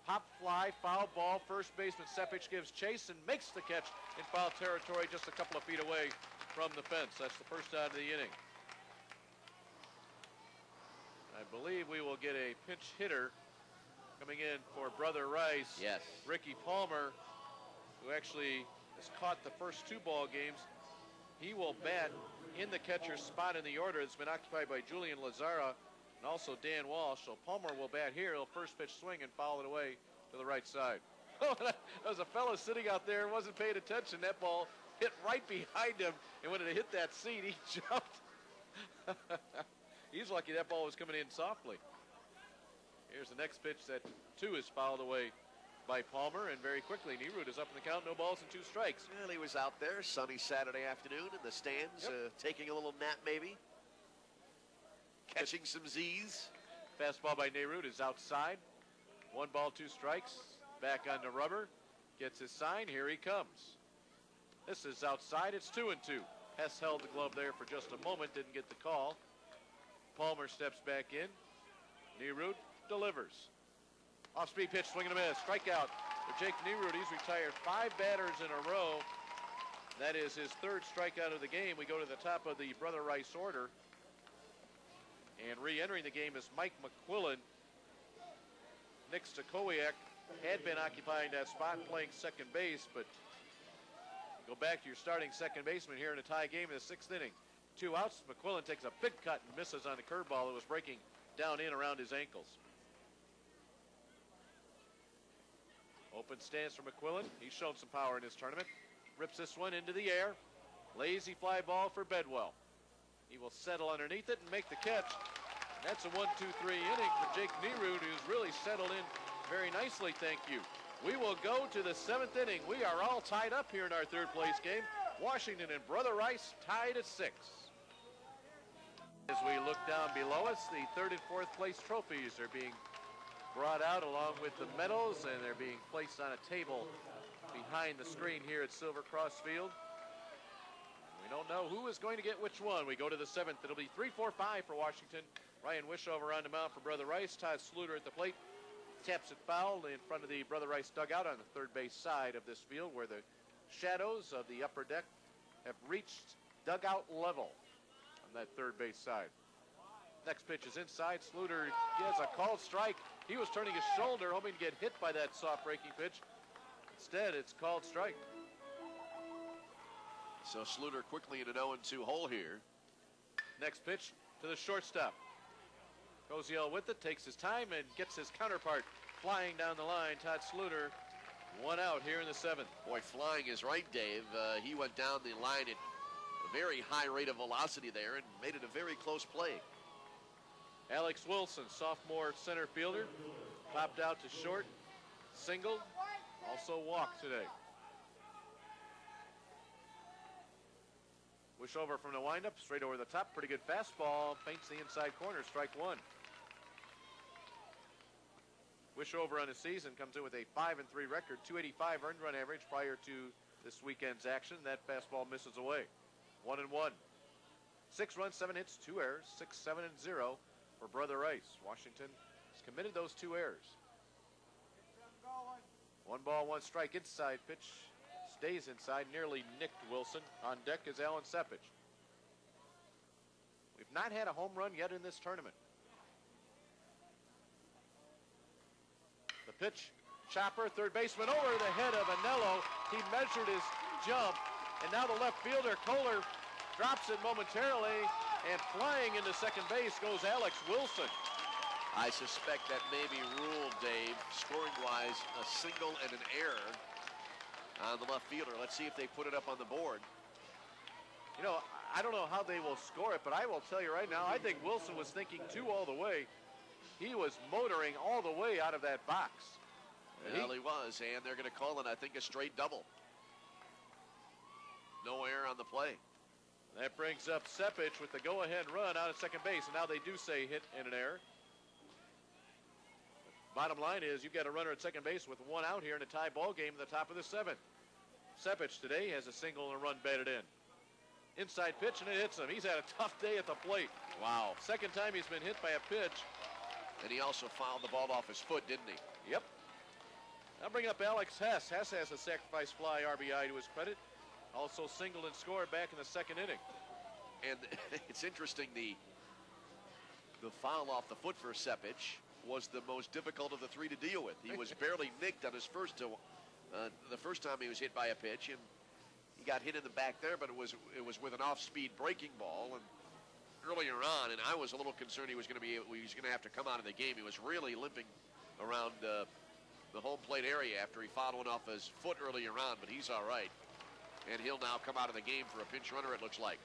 Pop fly, foul ball. First baseman Sepich gives chase and makes the catch in foul territory just a couple of feet away from the fence. That's the first out of the inning. I believe we will get a pinch hitter coming in for Brother Rice. Yes. Ricky Palmer, who actually has caught the first 2 ball games. He will bat in the catcher's spot in the order. It's been occupied by Julian Lazara and also Dan Walsh. So Palmer will bat here. He'll first pitch swing and foul it away to the right side. Oh, there was a fellow sitting out there and wasn't paying attention. That ball hit right behind him, and when it hit that seat, he jumped. He's lucky that ball was coming in softly. Here's the next pitch that 2 is fouled away by Palmer, and very quickly Nerud is up in the count, no balls and 2 strikes. Well, he was out there sunny Saturday afternoon in the stands, taking a little nap maybe, catching some Z's. Fastball by Nerud is outside. 1 ball, 2 strikes. Back onto rubber. Gets his sign. Here he comes. This is outside. It's 2-2. Hess held the glove there for just a moment. Didn't get the call. Palmer steps back in. Nerud delivers. Off-speed pitch, swing and a miss. Strikeout for Jake Nerud. He's retired 5 batters in a row. That is his 3rd strikeout of the game. We go to the top of the Brother Rice order. And re-entering the game is Mike McQuillan. Nick Stakowiak had been occupying that spot, playing second base, but go back to your starting second baseman here in a tie game in the 6th inning. 2 outs. McQuillan takes a big cut and misses on the curveball that was breaking down in around his ankles. Open stance for McQuillan. He's shown some power in this tournament. Rips this one into the air. Lazy fly ball for Bedwell. He will settle underneath it and make the catch. That's a 1-2-3 inning for Jake Nerud, who's really settled in very nicely, thank you. We will go to the 7th inning. We are all tied up here in our 3rd place game. Washington and Brother Rice tied at 6. As we look down below us, the 3rd and 4th place trophies are being brought out along with the medals, and they're being placed on a table behind the screen here at Silver Cross Field. We don't know who is going to get which one. We go to the 7th. It'll be 3-4-5 for Washington. Ryan Wishover on the mound for Brother Rice. Todd Sluter at the plate. Taps it foul in front of the Brother Rice dugout on the 3rd base side of this field, where the shadows of the upper deck have reached dugout level on that 3rd base side. Next pitch is inside. Sluter gets a called strike. He was turning his shoulder, hoping to get hit by that soft breaking pitch. Instead, it's called strike. So Sluter quickly in an 0-2 hole here. Next pitch to the shortstop. Koziel with it, takes his time, and gets his counterpart flying down the line. Todd Sluter, 1 out here in the 7th. Boy, flying is right, Dave. He went down the line at a very high rate of velocity there and made it a very close play. Alex Wilson, sophomore center fielder, popped out to short, singled, also walked today. Wishover from the windup, straight over the top, pretty good fastball, paints the inside corner, strike 1. Wishover on the season comes in with a 5-3 record, 285 earned run average prior to this weekend's action. That fastball misses away. 1-1. 6 runs, 7 hits, 2 errors, 6-7-0 for Brother Rice. Washington has committed those 2 errors. 1 ball, 1 strike. Inside pitch stays inside, nearly nicked Wilson. On deck is Alan Sepich. We've not had a home run yet in this tournament. The pitch, chopper, third baseman over the head of Anello. He measured his jump, and now the left fielder, Kohler, drops it momentarily, and flying into second base goes Alex Wilson. I suspect that may be ruled, Dave, scoring-wise, a single and an error on the left fielder. Let's see if they put it up on the board. You know, I don't know how they will score it, but I will tell you right now, I think Wilson was thinking 2 all the way. He was motoring all the way out of that box. Well, he was, and they're going to call it, I think, a straight double. No error on the play. That brings up Sepich with the go-ahead run out of second base, and now they do say hit and an error. Bottom line is you've got a runner at second base with 1 out here in a tie ball game in the top of the 7th. Sepich today has a single and a run batted in. Inside pitch, and it hits him. He's had a tough day at the plate. Wow. Second time he's been hit by a pitch. And he also fouled the ball off his foot, didn't he? Yep. I'll bring up Alex Hess. Hess has a sacrifice fly RBI to his credit. Also singled and scored back in the 2nd inning. And it's interesting, the foul off the foot for Sepich was the most difficult of the 3 to deal with. He was barely nicked on his the first time he was hit by a pitch, and he got hit in the back there, but it was with an off-speed breaking ball. And earlier on, and I was a little concerned he was going to have to come out of the game. He was really limping around the home plate area after he fouled one off his foot earlier on, but he's all right. And he'll now come out of the game for a pinch runner, it looks like.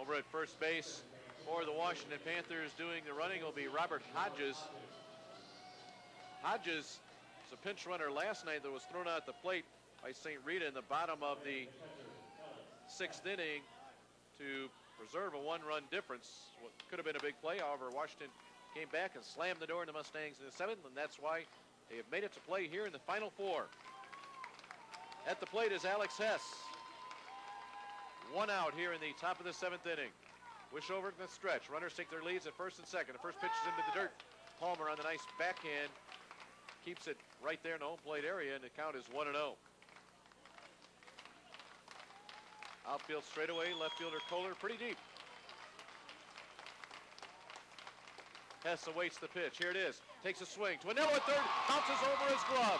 Over at first base for the Washington Panthers doing the running will be Robert Hodges. Hodges was a pinch runner last night that was thrown out at the plate by St. Rita in the bottom of the 6th inning to preserve a 1-run difference. What could have been a big play, however, Washington came back and slammed the door in the Mustangs in the 7th, and that's why they have made it to play here in the final 4. At the plate is Alex Hess. 1 out here in the top of the 7th inning. Wishover in the stretch. Runners take their leads at first and second. The first pitch is into the dirt. Palmer on the nice backhand keeps it right there in the home plate area, and the count is 1-0. Outfield straightaway, left fielder Kohler pretty deep. Hess awaits the pitch. Here it is. Takes a swing to Anello at third. Bounces over his glove.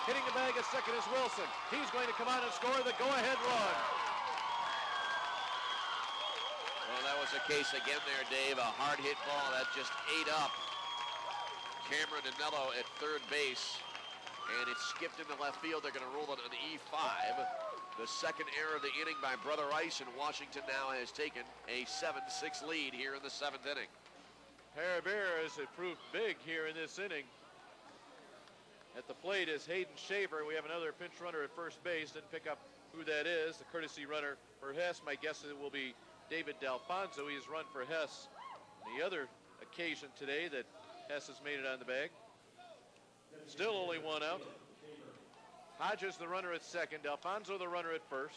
Hitting the bag at second is Wilson. He's going to come out and score the go-ahead run. Well, that was the case again there, Dave. A hard hit ball that just ate up Cameron Anello at third base. And it skipped into left field. They're going to rule it an E5. The 2nd error of the inning by Brother Rice, and Washington now has taken a 7-6 lead here in the 7th inning. Parabears have proved big here in this inning. At the plate is Hayden Shaver. We have another pinch runner at first base. Didn't pick up who that is. The courtesy runner for Hess. My guess is it will be David D'Alfonso. He's run for Hess the other occasion today that Hess has made it on the bag. Still only 1 out. Hodges the runner at second. D'Alfonso the runner at first.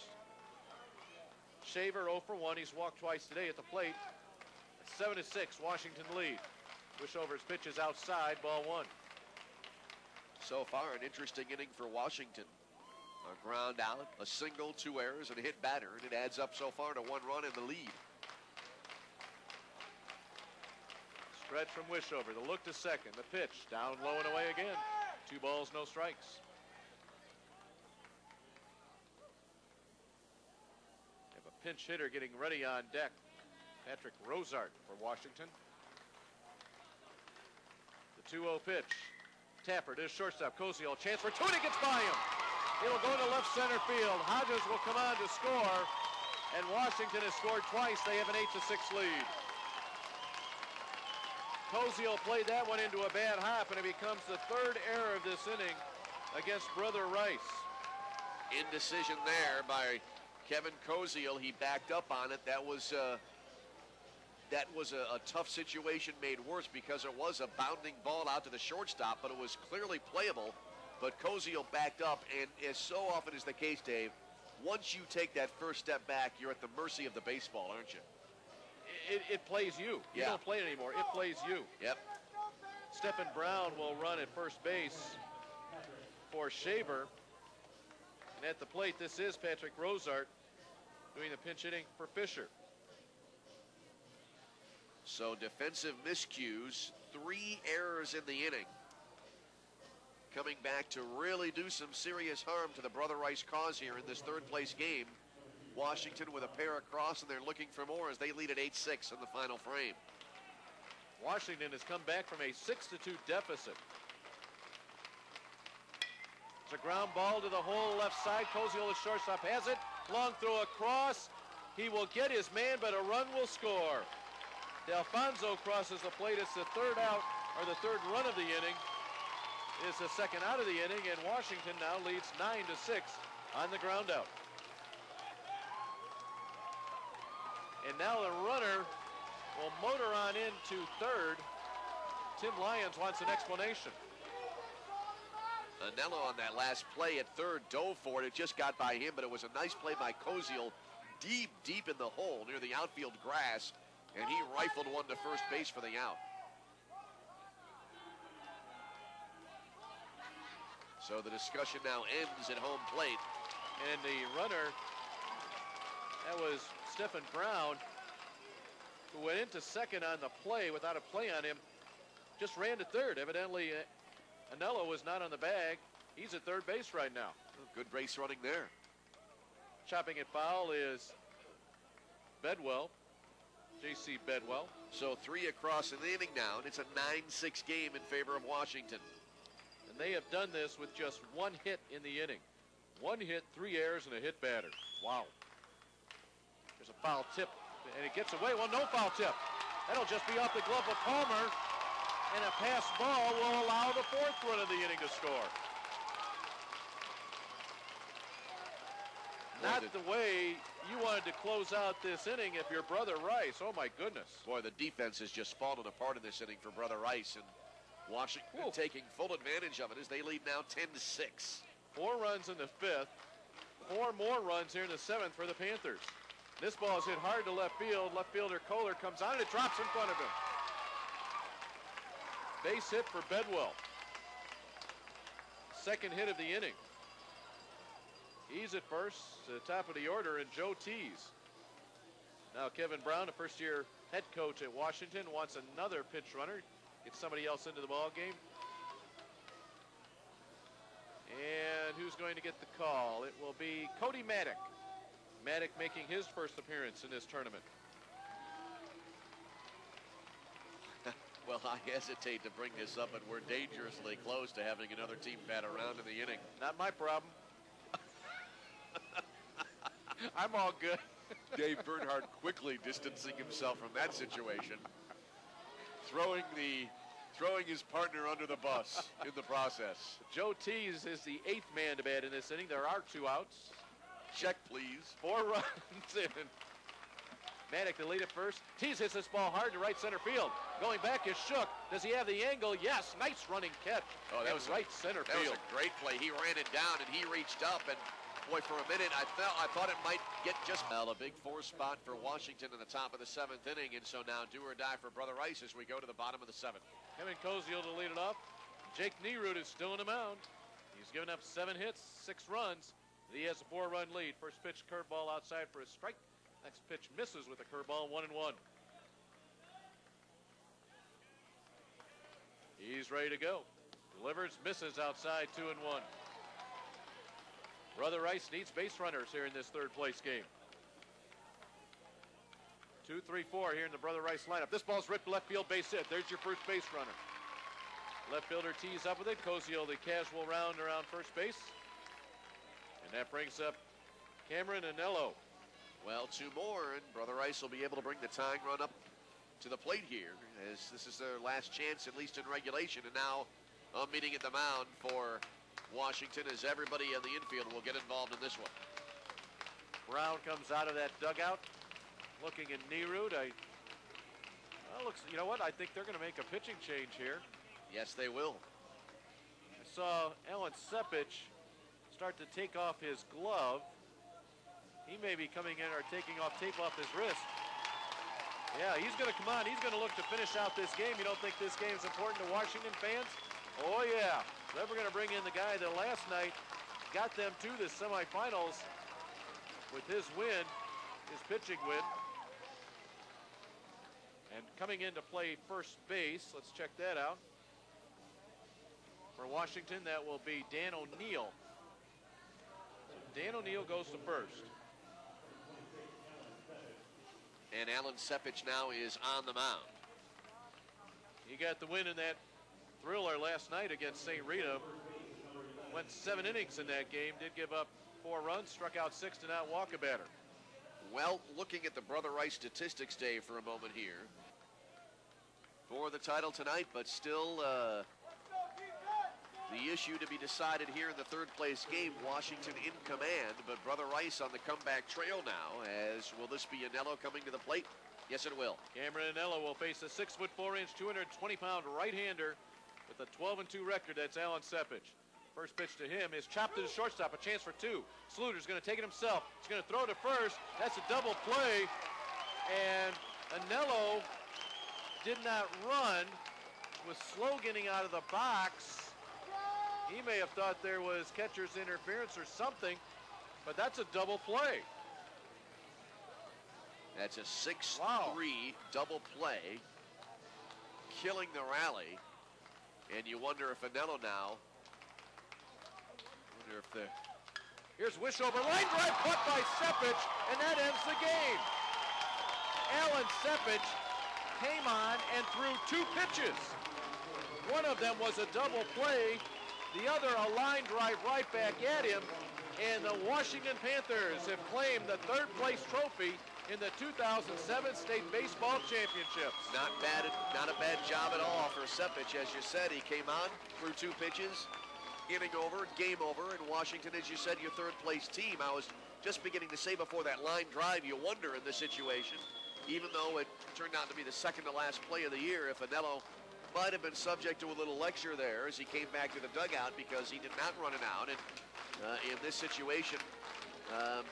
Shaver 0 for 1. He's walked twice today at the plate. 7-6, Washington lead. Wishover's pitch is outside, ball 1. So far, an interesting inning for Washington. A ground out, a single, 2 errors, and a hit batter, and it adds up so far to 1 run in the lead. Stretch from Wishover. The look to second. The pitch down low and away again. 2 balls, no strikes. Have a pinch hitter getting ready on deck. Patrick Rosart for Washington. The 2-0 pitch. Tapper to his shortstop. Koziel, chance for 2, and it gets by him. It'll go to left center field. Hodges will come on to score, and Washington has scored twice. They have an 8-6 lead. Koziel played that one into a bad hop, and it becomes the 3rd error of this inning against Brother Rice. Indecision there by Kevin Koziel. He backed up on it. That that was a tough situation made worse because it was a bounding ball out to the shortstop, but it was clearly playable. But Koziel backed up, and as so often is the case, Dave, once you take that first step back, you're at the mercy of the baseball, aren't you? It plays you. You don't play it anymore. It plays you. Yep. Stephen Brown will run at first base for Shaver. And at the plate, this is Patrick Rosart doing the pinch hitting for Fisher. So defensive miscues, 3 errors in the inning. Coming back to really do some serious harm to the Brother Rice cause here in this third-place game. Washington with a pair across, and they're looking for more as they lead at 8-6 in the final frame. Washington has come back from a 6-2 deficit. It's a ground ball to the hole left side. Koziel, the shortstop, has it. Long throw across. He will get his man, but a run will score. D'Alfonso crosses the plate. It's the third out, or the third run of the inning. It's the second out of the inning, and Washington now leads 9-6 on the ground out. And now the runner will motor on into third. Tim Lyons wants an explanation. Anello on that last play at third dove for it. It just got by him, but it was a nice play by Koziel deep, deep in the hole near the outfield grass, and he rifled one to first base for the out. So the discussion now ends at home plate. And the runner, that was Stephen Brown, who went into second on the play without a play on him, just ran to third. Evidently, Anello was not on the bag. He's at third base right now. Good base running there. Chopping it foul is Bedwell, J.C. Bedwell. So 3 across in the inning now, and it's a 9-6 game in favor of Washington. And they have done this with just 1 hit in the inning. 1 hit, 3 errors, and a hit batter. Wow. There's a foul tip, and it gets away. Well, no foul tip. That'll just be off the glove of Palmer, and a pass ball will allow the 4th run of the inning to score. Not the way you wanted to close out this inning if you're Brother Rice. Oh, my goodness. Boy, the defense has just fallen apart in this inning for Brother Rice, and Washington taking full advantage of it as they lead now 10-6. 4 runs in the 5th. 4 more runs here in the 7th for the Panthers. This ball is hit hard to left field. Left fielder Kohler comes on and it drops in front of him. Base hit for Bedwell. 2nd hit of the inning. He's at first, to the top of the order, and Joe Tees. Now Kevin Brown, a first-year head coach at Washington, wants another pinch runner. Get somebody else into the ball game. And who's going to get the call? It will be Cody Maddock. Maddock making his first appearance in this tournament. Well, I hesitate to bring this up, but we're dangerously close to having another team bat around in the inning. Not my problem. I'm all good. Dave Bernhardt quickly distancing himself from that situation, throwing his partner under the bus in the process. Joe Tees is the 8th man to bat in this inning. There are 2 outs. Check, please. 4 runs in. Maddock to lead at first. Tees hits this ball hard to right center field. Going back is Shook. Does he have the angle? Yes. Nice running catch. Oh, that was right center field. That was a great play. He ran it down and he reached up, and boy, for a minute I thought it might get just a big 4 spot for Washington in the top of the 7th inning, and so now do or die for Brother Rice as we go to the bottom of the 7th. Kevin Koziel to lead it off. Jake Nerud is still in the mound. He's given up 7 hits, 6 runs. He has a 4-run lead. First pitch curveball outside for a strike. Next pitch misses with a curveball, 1-1. He's ready to go. Delivers, misses outside, 2-1. Brother Rice needs base runners here in this 3rd place game. 2, 3, 4 here in the Brother Rice lineup. This ball's ripped left field, base hit. There's your first base runner. Left fielder tees up with it. Koziel, the casual round around first base. And that brings up Cameron Anello. Well, 2 more, and Brother Rice will be able to bring the tying run up to the plate here, as this is their last chance, at least in regulation. And now a meeting at the mound for Washington, as everybody in the infield will get involved in this one. Brown comes out of that dugout, looking at Nerud. I you know what? I think they're going to make a pitching change here. Yes, they will. I saw Alan Sepich start to take off his glove. He may be coming in or taking off tape off his wrist. Yeah, he's going to come on. He's going to look to finish out this game. You don't think this game is important to Washington fans? Oh, yeah. Then we're going to bring in the guy that last night got them to the semifinals with his win, his pitching win. And coming in to play first base, let's check that out. For Washington, that will be Dan O'Neill. Dan O'Neill goes to first. And Alan Sepich now is on the mound. He got the win in that thriller last night against St. Rita. Went 7 innings in that game, did give up 4 runs, struck out 6 to not walk a batter. Well, looking at the Brother Rice statistics, Dave, for a moment here. For the title tonight, but still the issue to be decided here in the third place game. Washington in command, but Brother Rice on the comeback trail now. As will this be Anello coming to the plate? Yes, it will. Cameron Anello will face a 6'4", 220-pound right-hander with a 12-2 record. That's Alan Sepich. First pitch to him is chopped to the shortstop. A chance for 2. Sluter's going to take it himself. He's going to throw to first. That's a double play. And Anello did not run. Was slow getting out of the box. He may have thought there was catcher's interference or something, but that's a double play. That's a 6-3 double play, killing the rally. And you wonder if Anello now, Here's Wishover, line drive caught by Sepich, and that ends the game. Alan Sepich came on and threw 2 pitches. One of them was a double play, the other a line drive right back at him, and the Washington Panthers have claimed the 3rd place trophy in the 2007 State Baseball Championships. not a bad job at all for Sepich. As you said, he came on, threw 2 pitches, inning over, game over, and Washington, as you said, your 3rd place team. I was just beginning to say before that line drive, you wonder in this situation, even though it turned out to be the 2nd to last play of the year, if Anello might have been subject to a little lecture there as he came back to the dugout because he did not run it out. And in this situation,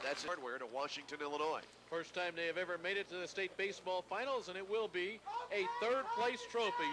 that's hardware to Washington, Illinois. First time they have ever made it to the state baseball finals, and it will be a 3rd place trophy.